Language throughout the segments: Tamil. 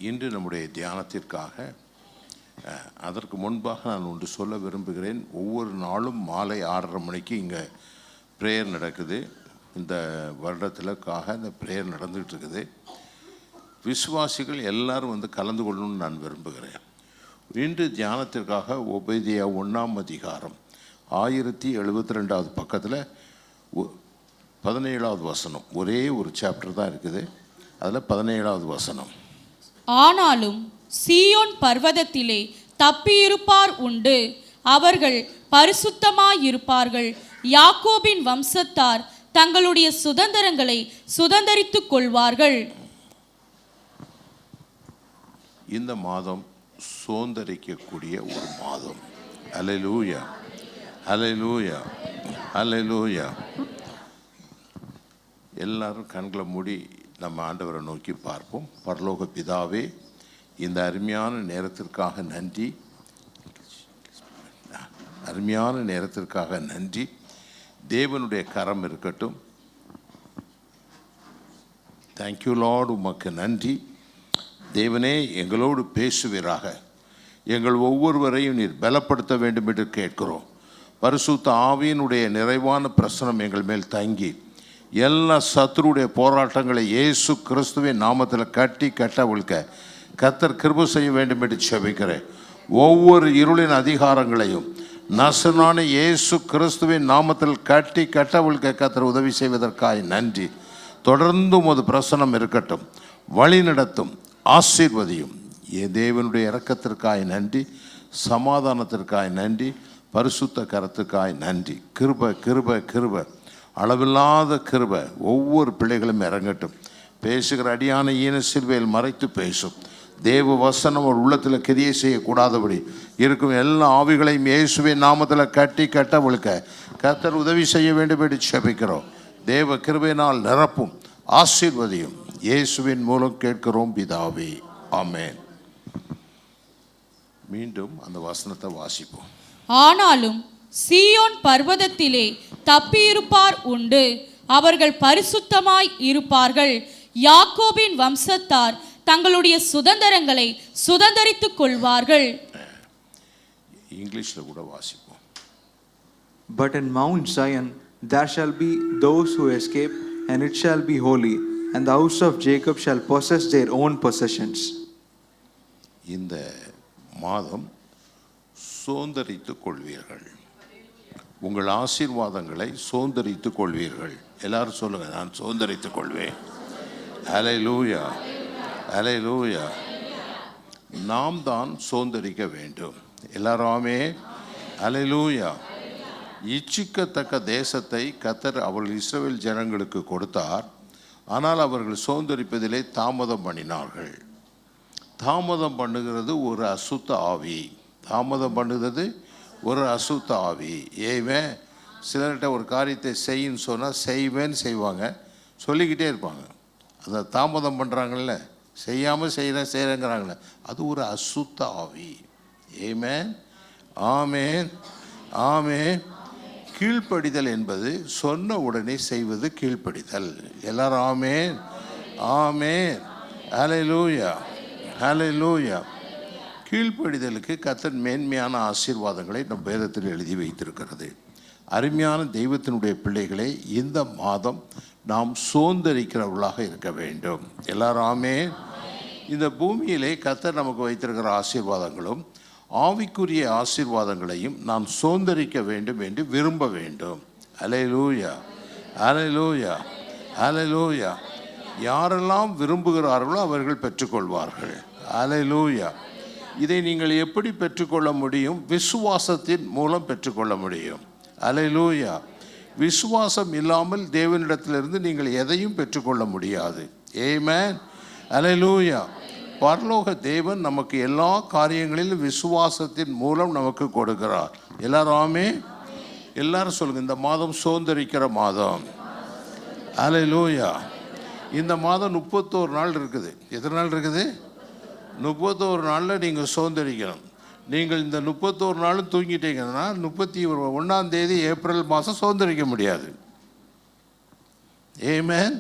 இன்று நம்முடைய தியானத்திற்காக அதற்கு முன்பாக நான் ஒன்று சொல்ல விரும்புகிறேன். ஒவ்வொரு நாளும் மாலை 6:30 மணிக்கு இங்கே ப்ரேயர் நடக்குது. இந்த வருடத்திற்காக இந்த ப்ரேயர் நடந்துகிட்டு இருக்குது. விசுவாசிகள் எல்லாரும் வந்து கலந்து கொள்ளணும்னு நான் விரும்புகிறேன். இன்று தியானத்திற்காக ஒபேதியா 1ஆம் அதிகாரம் 1072வது பக்கத்தில் 17வது வசனம், ஒரே ஒரு சாப்டர் தான் இருக்குது. அதில் 17வது வசனம், ஆனாலும் சீயோன் பர்வதத்திலே தப்பியிருப்பார் உண்டு, அவர்கள் பரிசுத்தமாயிருப்பார்கள். யாக்கோபின் வம்சத்தார் தங்களுடைய சுதந்திரங்களை சுதந்தரித்துக் கொள்வார்கள். இந்த மாதம் சுதந்தரிக்கக்கூடிய ஒரு மாதம். அல்லேலூயா, அல்லேலூயா, அல்லேலூயா. எல்லாரும் கண்களை மூடி நம்ம ஆண்டவரை நோக்கி பார்ப்போம். பரலோக பிதாவே, இந்த அருமையான நேரத்திற்காக நன்றி, அருமையான நேரத்திற்காக நன்றி. தேவனுடைய கரம் இருக்கட்டும். தேங்க்யூ லார்ட், உமக்கு நன்றி. தேவனே, எங்களோடு பேசுவீராக. எங்கள் ஒவ்வொருவரையும் நீர் பலப்படுத்த வேண்டும் என்று கேட்கிறோம். பரிசுத்த ஆவியினுடைய நிறைவான பிரசனம் எங்கள் மேல் தங்கி எல்லா சத்துருடைய போராட்டங்களை இயேசு கிறிஸ்துவின் நாமத்தில் கட்டி கட்டவிழ்க்க கர்த்தர் கிருபை செய்ய வேண்டும் என்று செபிக்கிறேன். ஒவ்வொரு இருளின் அதிகாரங்களையும் நசனான இயேசு கிறிஸ்துவின் நாமத்தில் கட்டி கட்டவிழ்க்க கர்த்தர் உதவி செய்வதற்காக நன்றி. தொடர்ந்து உமது பிரசனம் இருக்கட்டும், வழி நடத்தும், ஆசீர்வதியும். தேவனுடைய இரக்கத்திற்காய் நன்றி, சமாதானத்திற்காய் நன்றி, பரிசுத்த கரத்துக்காய் நன்றி. கிருபை கிருபை கிருபை, அளவில்லாத கிருபை ஒவ்வொரு பிள்ளைகளும் இறங்கட்டும். பேசுகிற அடியான ஈன சிலுவையில் மறைத்து பேசும். தேவ வசனம் ஒரு உள்ளத்தில் கிரியை செய்யக்கூடாதபடி இருக்கும் எல்லா ஆவிகளையும் இயேசுவின் நாமத்தில் கட்டி கட்டவிழ்க்க கர்த்தர் உதவி செய்ய வேண்டும் என்று செபிக்கிறோம். தேவ கிருபையினால் நிரப்பும், ஆசீர்வதியும். இயேசுவின் மூலம் கேட்கிறோம் பிதாவே, ஆமென். மீண்டும் அந்த வசனத்தை வாசிப்போம். ஆனாலும் சீயோன் பர்வதத்திலே தப்பியிருப்பார் உண்டு, அவர்கள் பரிசுத்தமாய் இருப்பார்கள். யாக்கோபின் வம்சத்தார் தங்களுடைய சுதந்திரங்களை சுதந்தரித்துக் கொள்வார்கள். இங்கிலீஷ்ல கூட வாசிப்போம். But in Mount Zion there shall be those who escape, and it shall be holy, and the house of Jacob shall possess their own possessions. இந்த மாதம் சுதந்தரித்துக் கொள்வீர்கள். உங்கள் ஆசீர்வாதங்களை சுதந்தரித்துக் கொள்வீர்கள். எல்லாரும் சொல்லுங்க, நான் சுதந்தரித்துக் கொள்வேன். அல்லேலூயா, அல்லேலூயா. நாம் தான் சுதந்தரிக்க வேண்டும். எல்லாரும் ஆமென், அல்லேலூயா. இச்சிக்கத்தக்க தேசத்தை கர்த்தர் அவர்கள் இஸ்ரவேல் ஜனங்களுக்கு கொடுத்தார். ஆனால் அவர்கள் சுதந்தரிப்பதிலே தாமதம் பண்ணினார்கள். தாமதம் பண்ணுகிறது ஒரு அசுத்த ஆவி. தாமதம் பண்ணுகிறது ஒரு அசுத்த ஆவி. ஏவன் சிலர்கிட்ட ஒரு காரியத்தை செய்யின்னு சொன்னால் செய்வேன்னு செய்வாங்க, சொல்லிக்கிட்டே இருப்பாங்க. அந்த தாமதம் பண்ணுறாங்கல்ல, செய்யாமல் செய்கிறேங்கிறாங்களே, அது ஒரு அசுத்த ஆவி. ஏமேன், ஆமேன், ஆமேன். கீழ்ப்படிதல் என்பது சொன்ன உடனே செய்வது கீழ்ப்படிதல். எல்லாரும் ஆமேன், ஆமேன், அல்லேலூயா, அல்லேலூயா. கீழ்ப்படிதலுக்கு கர்த்தர் மேன்மையான ஆசீர்வாதங்களை நம் வேதத்தில் எழுதி வைத்திருக்கிறது. அருமையான தெய்வத்தினுடைய பிள்ளைகளை, இந்த மாதம் நாம் சுதந்தரிக்கிறவர்களாக இருக்க வேண்டும். எல்லாரும் ஆமென். இந்த பூமியிலே கர்த்தர் நமக்கு வைத்திருக்கிற ஆசீர்வாதங்களும் ஆவிக்குரிய ஆசீர்வாதங்களையும் நாம் சுதந்தரிக்க வேண்டும் என்று விரும்ப வேண்டும். அல்லேலூயா, அல்லேலூயா, அல்லேலூயா. யாரெல்லாம் விரும்புகிறார்களோ அவர்கள் பெற்றுக்கொள்வார்கள். அல்லேலூயா. இதை நீங்கள் எப்படி பெற்றுக்கொள்ள முடியும்? விசுவாசத்தின் மூலம் பெற்றுக்கொள்ள முடியும். அல்லேலூயா. விசுவாசம் இல்லாமல் தேவனிடத்திலிருந்து நீங்கள் எதையும் பெற்றுக்கொள்ள முடியாது. ஆமென், அல்லேலூயா. பரலோக தேவன் நமக்கு எல்லா காரியங்களிலும் விசுவாசத்தின் மூலம் நமக்கு கொடுக்கிறார். எல்லாரும் ஆமென். எல்லாரும் சொல்லுங்க, இந்த மாதம் சுதந்தரிக்கிற மாதம். அல்லேலூயா. இந்த மாதம் 31 நாள் இருக்குது. எத்தனை நாள் இருக்குது? 31 நாளில் நீங்கள் சுதந்தரிக்கணும். நீங்கள் இந்த 31 நாளும் தூங்கிட்டீங்கன்னா 31ஆம் தேதி ஏப்ரல் மாதம் சுதந்தரிக்க முடியாது. ஆமென்.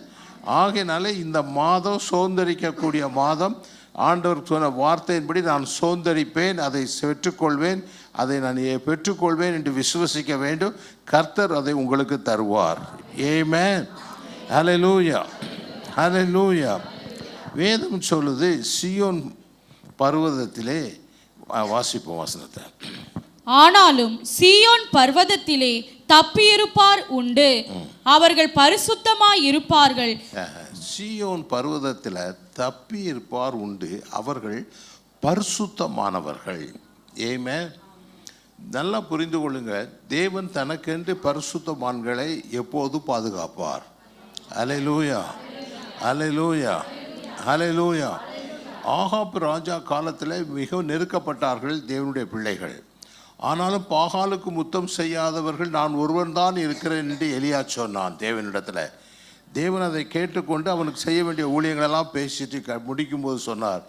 ஆகையினால இந்த மாதம் சுதந்தரிக்கக்கூடிய மாதம் ஆண்டவர் சொன்ன வார்த்தையின்படி நான் சோந்தரிப்பேன், அதை பெற்றுக்கொள்வேன், அதை நான் பெற்றுக்கொள்வேன் என்று விசுவசிக்க வேண்டும். கர்த்தர் அதை உங்களுக்கு தருவார். ஆமென். ஹல்லேலூயா, ஹல்லேலூயா. வேதம் சொல்லுது, சீயோன் பர்வதத்திலே, வாசிப்போம் வசனத்தை. ஆனாலும் சீயோன் பர்வதத்திலே தப்பியிருப்பார் உண்டு, அவர்கள் பரிசுத்தமாய் இருப்பார்கள். சீயோன் பர்வதத்தில் தப்பி இருப்பார் உண்டு, அவர்கள் பரிசுத்தமானவர்கள். ஆமென். நல்லா புரிந்து கொள்ளுங்க, தேவன் தனக்கென்று பரிசுத்தமான்களை எப்போது பாதுகாப்பார். அல்லேலூயா, அல்லேலூயா, அல்லேலூயா. ஆகாப் ராஜா காலத்தில் மிக நெருக்கப்பட்டார்கள் தேவனுடைய பிள்ளைகள். ஆனாலும் பாகாலுக்கு முத்தம் செய்யாதவர்கள் நான் ஒருவன் தான் இருக்கிறேன் என்று எலியா சொன்னான் தேவனிடத்தில். தேவன் அதை கேட்டுக்கொண்டு அவனுக்கு செய்ய வேண்டிய ஊழியங்களெல்லாம் பேசிட்டு முடிக்கும்போது சொன்னார்,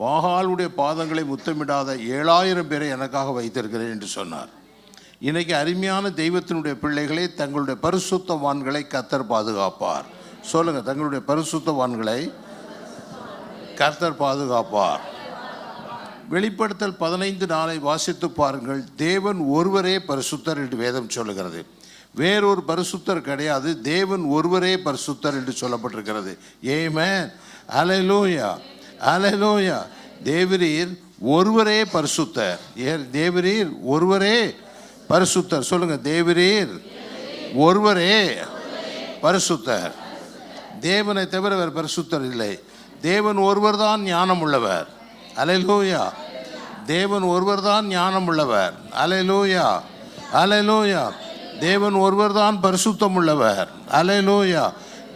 பாகாலுடைய பாதங்களை முத்தமிடாத 7000 பேரை எனக்காக வைத்திருக்கிறேன் என்று சொன்னார். இன்றைக்கி அருமையான தெய்வத்தினுடைய பிள்ளைகளை தங்களுடைய பரிசுத்தவான்களை கர்த்தர் பாதுகாப்பார். சொல்லுங்கள், தங்களுடைய பரிசுத்தவான்களை கர்த்தர் பாதுகாப்பார். வெளிப்படுத்தல் 15:4 வாசித்து பாருங்கள். தேவன் ஒருவரே பரிசுத்தர் என்று வேதம் சொல்லுகிறது. வேறொரு பரிசுத்தர் கிடையாது, தேவன் ஒருவரே பரிசுத்தர் என்று சொல்லப்பட்டிருக்கிறது. ஆமென். அல்லேலூயா, அல்லேலூயா. தேவரீர் ஒருவரே பரிசுத்தர். தேவரீர் ஒருவரே பரிசுத்தர். சொல்லுங்க, தேவரீர் ஒருவரே பரிசுத்தர். தேவனை தவிர வேறு பரிசுத்தர் இல்லை. தேவன் ஒருவர் தான் ஞானம் உள்ளவர். அல்லேலூயா. தேவன் ஒருவர் தான் ஞானம் உள்ளவர். அல்லேலூயா, அல்லேலூயா. தேவன் ஒருவர் தான் பரிசுத்தம் உள்ளவர். அல்லேலூயா.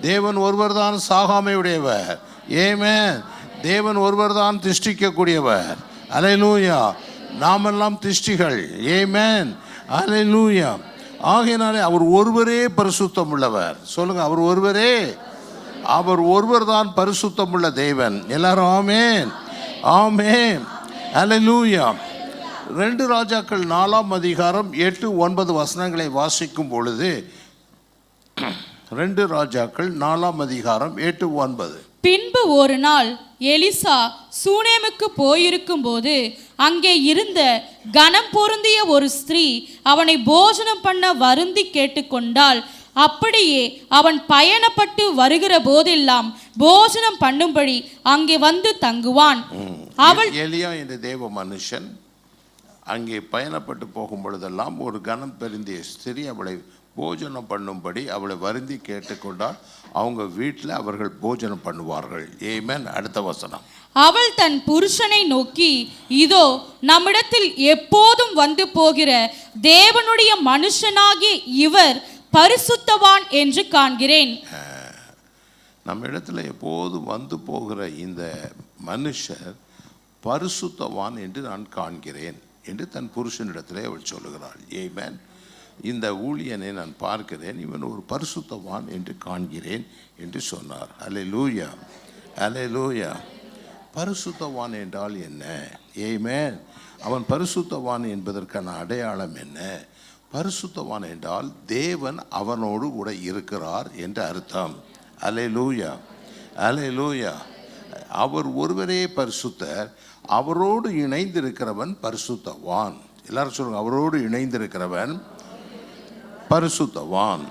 தேவன் ஒருவர் தான் சாகாமை உடையவர். ஆமென். தேவன் ஒருவர் தான் திஷ்டிக்கக்கூடியவர். அல்லேலூயா. நாமெல்லாம் திஷ்டிகள். ஆமென். அல்லேலூயா. ஆகையினாலே அவர் ஒருவரே பரிசுத்தம் உள்ளவர். சொல்லுங்க, அவர் ஒருவரே, அவர் ஒருவர் தான் பரிசுத்தம் உள்ள தேவன். எல்லாரும் ஆமென், ஆமென், அல்லேலூயா. 2 ராஜாக்கள் 4ஆம் அதிகாரம் 8-9 வசனங்களை வாசிக்கும் பொழுது, 2 ராஜாக்கள் 4ஆம் அதிகாரம் 8-9. பின்பு ஒரு நாள் எலிசா சூனேமுக்கு போயிருக்கும் போது அங்கே இருந்த கனம் பொருந்திய ஒரு ஸ்திரீ அவனை போஜனம் பண்ண வருந்தி கேட்டுக்கொண்டாள். அப்படியே அவன் பயணப்பட்டு வருகிற போதெல்லாம் போஜனம் பண்ணும்படி அங்கே வந்து தங்குவான். அவள் எலியா என்ற தேவ மனுஷன் அங்கே பயணப்பட்டு போகும் பொழுதெல்லாம் ஒரு கனம் பெருந்திய ஸ்திரீ அவளை போஜனம் பண்ணும்படி அவளை வருந்தி கேட்டுக்கொண்டால் அவங்க வீட்டில் அவர்கள் போஜனம் பண்ணுவார்கள். ஆமென். அடுத்த வசனம். அவள் தன் புருஷனை நோக்கி, இதோ நம்மிடத்தில் எப்போதும் வந்து போகிற தேவனுடைய மனுஷனாகிய இவர் பரிசுத்தவான் என்று காண்கிறேன். நம்ம இடத்துல எப்போதும் வந்து போகிற இந்த மனுஷர் பரிசுத்தவான் என்று நான் காண்கிறேன் என்று தன் புருஷனிடத்திலே அவள் சொல்லுகிறாள். ஆமென். இந்த ஊழியனை நான் பார்க்கிறேன், இவன் ஒரு பரிசுத்தவான் என்று காண்கிறேன் என்று சொன்னார். அல்லேலூயா, அல்லேலூயா. பரிசுத்தவான் என்றால் என்ன? ஆமென். அவன் பரிசுத்தவான் என்பதற்கான அடையாளம் என்ன? பரிசுத்தவான் என்றால் தேவன் அவனோடு கூட இருக்கிறார் என்ற அர்த்தம். அல்லேலூயா, அல்லேலூயா. அவர் ஒருவரே பரிசுத்தர். அவரோடு இணைந்திருக்கிறவன் பரிசுத்தவான். எல்லாரும் சொல்லுங்க, அவரோடு இணைந்திருக்கிறவன் பரிசுத்தவான்.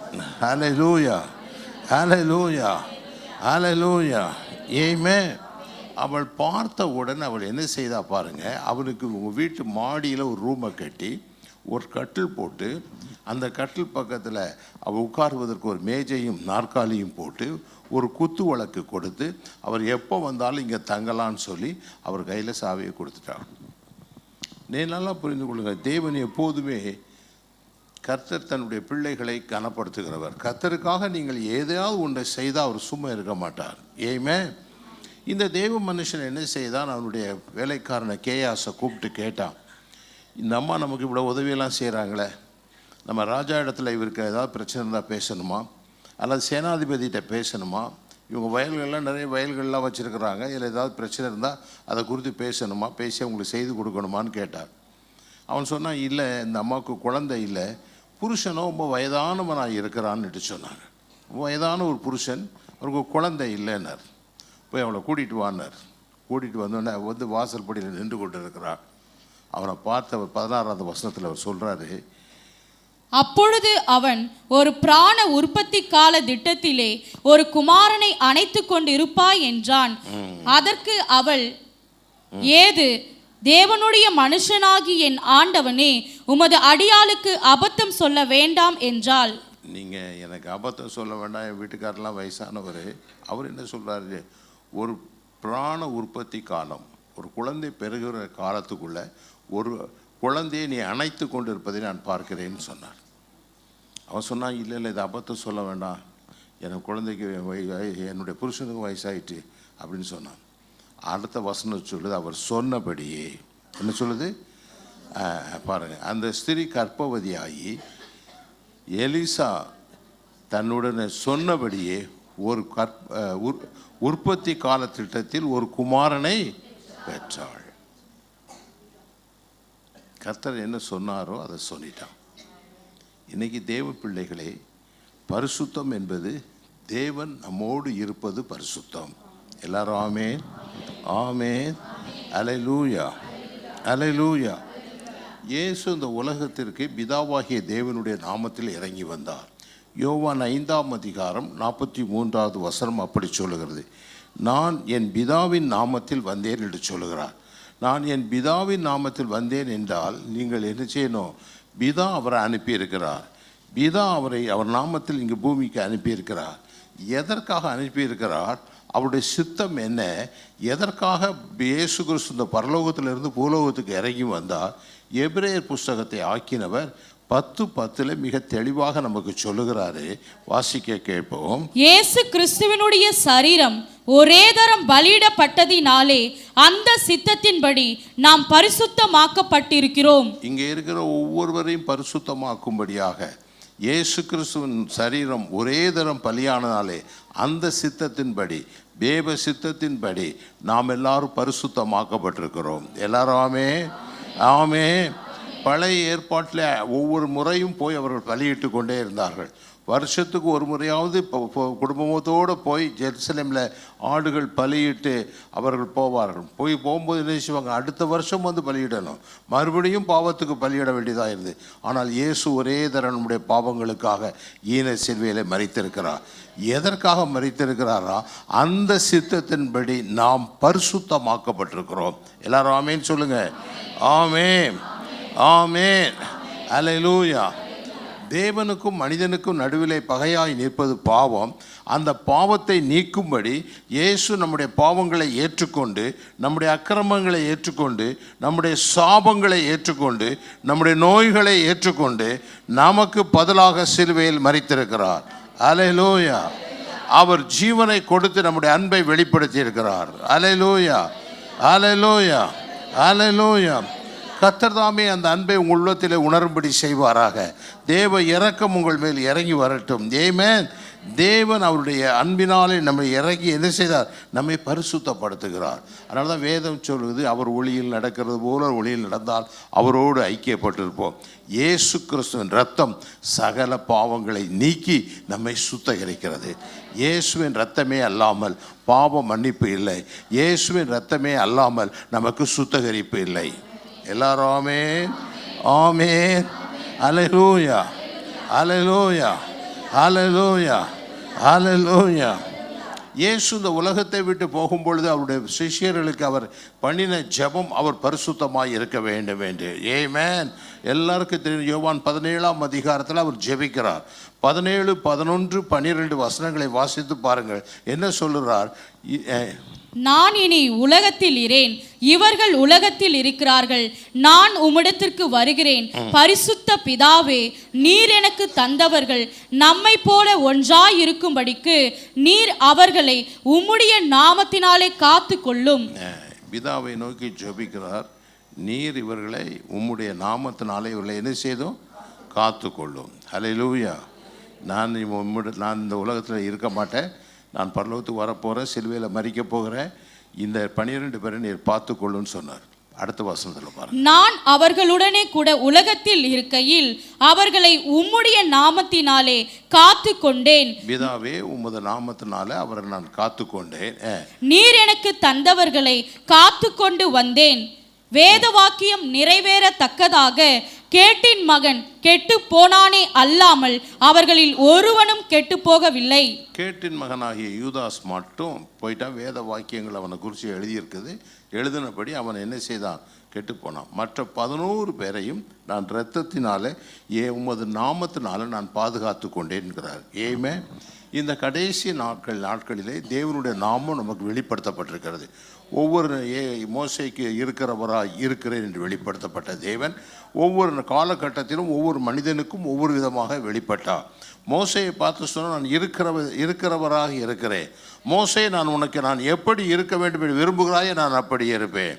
அல்லேலூயா, அல்லேலூயா, அல்லேலூயா. ஆமென். அவள் பார்த்தவுடன் அவள் என்ன செய்தா பாருங்க, அவனுக்கு உங்கள் வீட்டு மாடியில் ஒரு ரூமை கட்டி ஒரு கட்டில் போட்டு அந்த கட்டில் பக்கத்தில் அவள் உட்காருவதற்கு ஒரு மேஜையும் நாற்காலியும் போட்டு ஒரு குத்து வழக்கு கொடுத்து அவர் எப்போ வந்தாலும் இங்கே தங்கலான்னு சொல்லி அவர் கையில் சாவியை கொடுத்துட்டாள். நீ நல்லா புரிந்து கொள்ளுங்க, தேவன் எப்போதுமே கர்த்தர் தன்னுடைய பிள்ளைகளை கனப்படுத்துகிறவர். கர்த்தருக்காக நீங்கள் ஏதாவது ஒன்றை செய்தால் அவர் சும்மா இருக்க மாட்டார். ஆமென். இந்த தேவ மனுஷன் என்ன செய்தான், அவனுடைய வேலைக்காரனை கேயாசை கூப்பிட்டு கேட்டான், இந்த அம்மா நமக்கு இவ்வளோ உதவியெல்லாம் செய்கிறாங்களே, நம்ம ராஜா இடத்துல இவருக்கு ஏதாவது பிரச்சனை இருந்தால் பேசணுமா, அல்லது சேனாதிபதிகிட்ட பேசணுமா, இவங்க வயல்கள்லாம் நிறைய வயல்கள்லாம் வச்சுருக்குறாங்க, இதில் ஏதாவது பிரச்சனை இருந்தால் அதை குறித்து பேசணுமா, பேசி அவங்களுக்கு செய்து கொடுக்கணுமான்னு கேட்டார். அவன் சொன்னான், இல்லை இந்த அம்மாவுக்கு குழந்தை இல்லை, புருஷனும் ரொம்ப வயதானவனாக இருக்கிறான்னுட்டு சொன்னாங்க. வயதான ஒரு புருஷன், அவருக்கு குழந்தை இல்லைன்னார். போய் அவளை கூட்டிகிட்டு வான்னார். கூட்டிகிட்டு வந்தோடனே வந்து வாசல் படியில் நின்று கொண்டு இருக்கிறார். அவனை பார்த்து அவர் 16வது வசனத்தில் அவர் சொல்கிறாரு, அப்பொழுது அவன் ஒரு பிராண உற்பத்தி கால திட்டத்திலே ஒரு குமாரனை அணைத்து கொண்டு இருப்பாய் என்றான். அதற்கு அவள், ஏது தேவனுடைய மனுஷனாகி என் ஆண்டவனே, உமது அடியாளுக்கு அபத்தம் சொல்ல வேண்டாம் என்றாள். நீங்கள் எனக்கு அபத்தம் சொல்ல வேண்டாம், என் வீட்டுக்காரெலாம் வயசானவர். அவர் என்ன சொல்கிறாரு, ஒரு பிராண உற்பத்தி காலம், ஒரு குழந்தை பெறுகிற காலத்துக்குள்ளே ஒரு குழந்தையை நீ அணைத்து கொண்டு இருப்பதை நான் பார்க்கிறேன்னு சொன்னார். அவன் சொன்னான், இல்லை இல்லை, இது அபத்தம் சொல்ல வேண்டாம், எனக்கு குழந்தைக்கு என்னுடைய புருஷனுக்கு வயசாயிட்டு அப்படின்னு சொன்னான். அடுத்த வசனம் சொல்லுது, அவர் சொன்னபடியே. என்ன சொல்லுது பாருங்கள், அந்த ஸ்திரீ கர்ப்பவதியாகி எலிசா தன்னுடனே சொன்னபடியே ஒரு உற்பத்தி கால திட்டத்தில் ஒரு குமாரனை பெற்றாள். கர்த்தர் என்ன சொன்னாரோ அதை சொல்லிட்டான். இன்னைக்கு தேவ பிள்ளைகளே, பரிசுத்தம் என்பது தேவன் நம்மோடு இருப்பது பரிசுத்தம். எல்லாரும் ஆமென், ஆமென், அல்லேலூயா, அல்லேலூயா. இயேசு இந்த உலகத்திற்கு பிதாவாகிய தேவனுடைய நாமத்தில் இறங்கி வந்தார். யோவான் 5ஆம் அதிகாரம் 43வது வசனம் அப்படி சொல்லுகிறது. நான் என் பிதாவின் நாமத்தில் வந்தேன் என்று சொல்லுகிறார். நான் என் பிதாவின் நாமத்தில் வந்தேன் என்றால் நீங்கள் என்ன செய்யணும்? பிதா அவரை அனுப்பியிருக்கிறார். பிதா அவரை அவர் நாமத்தில் இங்கு பூமிக்கு அனுப்பியிருக்கிறார். எதற்காக அனுப்பியிருக்கிறார்? அவருடைய சித்தம் என்ன? எதற்காக இயேசு கிறிஸ்து இந்த பரலோகத்திலிருந்து பூலோகத்துக்கு இறங்கி வந்தார்? எபிரேயர் புஸ்தகத்தை ஆக்கினவர் 10:10 மிக தெளிவாக நமக்கு சொல்லுகிறாரு. வாசிக்க கேட்போம். இயேசு கிறிஸ்துவினுடைய சரீரம் ஒரே தரம் பலியிடப்பட்டதினாலே அந்த சித்தத்தின்படி நாம் பரிசுத்தமாக்கப்பட்டிருக்கிறோம். இங்கே இருக்கிற ஒவ்வொருவரையும் பரிசுத்தமாக்கும்படியாக இயேசு கிறிஸ்துவின் சரீரம் ஒரே தரம் பலியானதாலே அந்த சித்தத்தின்படி, தேவ சித்தத்தின்படி நாம் எல்லாரும் பரிசுத்தமாக்கப்பட்டிருக்கிறோம். எல்லாரும் ஆமென், ஆமென். பழைய ஏற்பாட்டில் ஒவ்வொரு முறையும் போய் அவர்கள் பலியிட்டு கொண்டே இருந்தார்கள். வருஷத்துக்கு ஒரு முறையாவது குடும்பத்தோடு போய் ஜெருசலேமில் ஆடுகள் பலியிட்டு அவர்கள் போவார்கள். போகும்போது என்ன செய்வாங்க? அடுத்த வருஷம் வந்து பலியிடணும், மறுபடியும் பாவத்துக்கு பலியிட வேண்டியதாக இருந்தது. ஆனால் இயேசு ஒரே தரம் நம்முடைய பாவங்களுக்காக ஈன சிலுவையில் மரித்திருக்கிறார். எதற்காக மரித்திருக்கிறாரா? அந்த சித்தத்தின்படி நாம் பரிசுத்தமாக்கப்பட்டிருக்கிறோம். எல்லாரும் ஆமேன் சொல்லுங்க. ஆமேன், ஆமேன், அல்லேலூயா. தேவனுக்கும் மனிதனுக்கும் நடுவிலே பகையாய் நிற்பது பாவம். அந்த பாவத்தை நீக்கும்படி இயேசு நம்முடைய பாவங்களை ஏற்றுக்கொண்டு, நம்முடைய அக்கிரமங்களை ஏற்றுக்கொண்டு, நம்முடைய சாபங்களை ஏற்றுக்கொண்டு, நம்முடைய நோய்களை ஏற்றுக்கொண்டு நமக்கு பதிலாக சிலுவையில் மரித்திருக்கிறார். அல்லேலூயா. அவர் ஜீவனை கொடுத்து நம்முடைய அன்பை வெளிப்படுத்தி இருக்கிறார். அல்லேலூயா, அல்லேலூயா, அல்லேலூயா. கர்த்தர் தாமே அந்த அன்பை உங்கள் உள்ளத்திலே உணரும்படி செய்வாராக. தேவ இரக்கம் உங்கள் மேல் இறங்கி வரட்டும். ஆமென். தேவன் அவருடைய அன்பினாலே நம்மை இறங்கி என்ன செய்தார்? நம்மை பரிசுத்தப்படுத்துகிறார். அதனால தான் வேதம் சொல்லுது, அவர் ஒளியில் நடக்கிறது போல ஒளியில் நடந்தால் அவரோடு ஐக்கியப்பட்டிருப்போம். இயேசு கிறிஸ்துவின் இரத்தம் சகல பாவங்களை நீக்கி நம்மை சுத்தகரிக்கிறது. இயேசுவின் இரத்தமே அல்லாமல் பாவ மன்னிப்பு இல்லை. இயேசுவின் இரத்தமே அல்லாமல் நமக்கு சுத்தகரிப்பு இல்லை. எல்லாரும் ஆமென், ஆமென், அல்லேலூயா, அல்லேலூயா, அல்லேலூயா, அல்லேலூயா. இயேசு இந்த உலகத்தை விட்டு போகும்பொழுது அவருடைய சிஷ்யர்களுக்கு அவர் பண்ணின ஜெபம், அவர் பரிசுத்தமாய் இருக்க வேண்டும் என்று. ஆமென். எல்லாருக்கும் தெரியும். யோவான் 17ஆம் அதிகாரத்தில் அவர் ஜெபிக்கிறார். 17, 11, 12 வசனங்களை வாசித்து பாருங்கள். என்ன சொல்லுறார்? நான் இனி உலகத்தில் இரேன், இவர்கள் உலகத்தில் இருக்கிறார்கள், நான் உம்மிடத்திற்கு வருகிறேன். பரிசுத்த பிதாவே, நீர் எனக்கு தந்தவர்கள் நம்மை போல ஒன்றாய் இருக்கும்படிக்கு நீர் அவர்களை உம்முடைய நாமத்தினாலே காத்து கொள்ளும். பிதாவை நோக்கி ஜெபிக்கிறார். நீர் இவர்களை உம்முடைய நாமத்தினாலே இவர்களை என்ன செய்தோம்? காத்து கொள்ளும். அல்லேலூயா. நான் இந்த உலகத்தில் இருக்க மாட்டேன், நான் பரலோகத்துக்கு வரப்போகிறேன், சிலுவையில் மரிக்க போகிறேன், இந்த 12 பேரை நீர் பார்த்து கொள்ளுன்னு சொன்னார். அடுத்த வசனத்தில் பாருங்க. நான் அவர்களுடனே கூட உலகத்தில் இருக்கையில் அவர்களை உம்முடைய நாமத்தினாலே காத்து கொண்டேன். பிதாவே, உமது நாமத்தினாலே அவரை நான் காத்து கொண்டேன். நீர் எனக்கு தந்தவர்களை காத்து கொண்டு வந்தேன். வேத வாக்கியம் நிறைவேறத்தக்கதாக கேட்டின் மகன் கெட்டு போனானே அல்லாமல் அவர்களில் ஒருவனும் கெட்டு போகவில்லை. கேட்டின் மகனாகிய யூதாஸ் மட்டும் போயிட்டான். வேத வாக்கியங்கள் அவனை குறித்து எழுதியிருக்குது. எழுதினபடி அவன் என்ன செய்தான்? கெட்டு போனான். மற்ற 11 பேரையும் நான் இரத்தத்தினால உமது நாமத்தினால நான் பாதுகாத்து கொண்டேன்கிறார். ஏமே, இந்த கடைசி நாட்களிலே தேவனுடைய நாமம் நமக்கு வெளிப்படுத்தப்பட்டிருக்கிறது. ஒவ்வொரு மோசேக்கு இருக்கிறவராய் இருக்கிறேன் என்று வெளிப்படுத்தப்பட்ட தேவன் ஒவ்வொரு காலகட்டத்திலும் ஒவ்வொரு மனிதனுக்கும் ஒவ்வொரு விதமாக வெளிப்பட்டார். மோசையை பார்த்து சொன்னால், நான் இருக்கிறவராக இருக்கிறேன். மோசே, நான் எப்படி இருக்க வேண்டும் என்று விரும்புகிறாயே நான் அப்படி இருப்பேன்.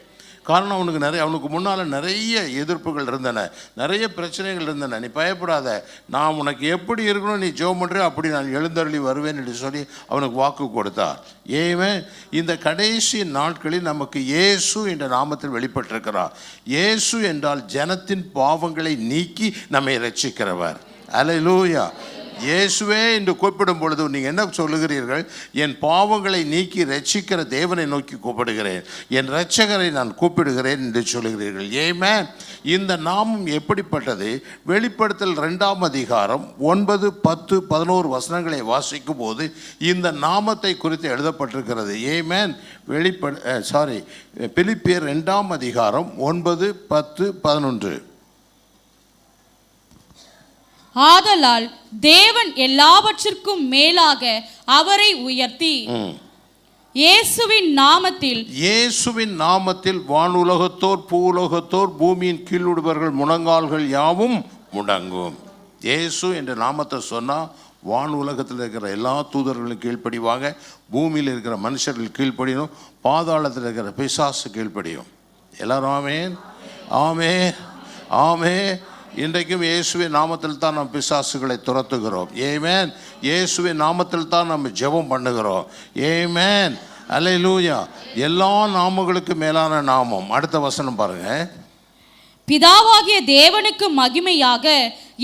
காரணம், அவனுக்கு முன்னால் நிறைய எதிர்ப்புகள் இருந்தன, நிறைய பிரச்சனைகள் இருந்தன. நீ பயப்படாத, நான் உனக்கு எப்படி இருக்கணும், நீ ஜெபம் பண்ணுற, அப்படி நான் எழுந்தருளி வருவேன் என்று சொல்லி அவனுக்கு வாக்கு கொடுத்தார். ஏமே, இந்த கடைசி நாட்களில் நமக்கு இயேசு என்ற நாமத்தில் வெளிப்பட்டிருக்கிறார். இயேசு என்றால் ஜனத்தின் பாவங்களை நீக்கி நம்மை ரட்சிக்கிறவர். அல்லேலூயா. இயேசுவே என்று கூப்பிடும் பொழுது நீங்கள் என்ன சொல்லுகிறீர்கள்? என் பாவங்களை நீக்கி ரட்சிக்கிற தேவனை நோக்கி கூப்பிடுகிறேன், என் இரட்சகரை நான் கூப்பிடுகிறேன் என்று சொல்லுகிறீர்கள். ஏமே, இந்த நாமம் எப்படிப்பட்டது? வெளிப்படுத்தல் 2ஆம் அதிகாரம் 9, 10, 11 வசனங்களை வாசிக்கும் போது இந்த நாமத்தை குறித்து எழுதப்பட்டிருக்கிறது. ஏமேன். பிலிப்பியர் 2ஆம் அதிகாரம் 9, 10, 11. ஆதலால் தேவன் எல்லாவற்றிற்கும் மேலாக அவரை உயர்த்தி இயேசுவின் நாமத்தில் வானுலகத்தோர் பூலோகத்தோர் பூமியின் கீழுடுபவர்கள் முழங்கால்கள் யாவும் முடங்கும். இயேசு என்ற நாமத்தை சொன்னால் வான் உலகத்தில் இருக்கிற எல்லா தூதர்களும் கீழ்ப்படிவாங்க, பூமியில் இருக்கிற மனுஷர்கள் கீழ்ப்படியும், பாதாளத்தில் இருக்கிற பிசாசு கீழ்ப்படியும். எல்லாரும் ஆமென், ஆமென், ஆமென். இன்றைக்கும் இயேசுவின் நாமத்தில் தான் நாம் பிசாசுகளை துரத்துகிறோம். ஏமேன். இயேசுவின் நாமத்தில் தான் நம்ம ஜெபம் பண்ணுகிறோம். ஏமேன். அல்லேலூயா. எல்லா நாமங்களுக்கு மேலான நாமம். அடுத்த வசனம் பாருங்க. பிதாவாகிய தேவனுக்கு மகிமையாக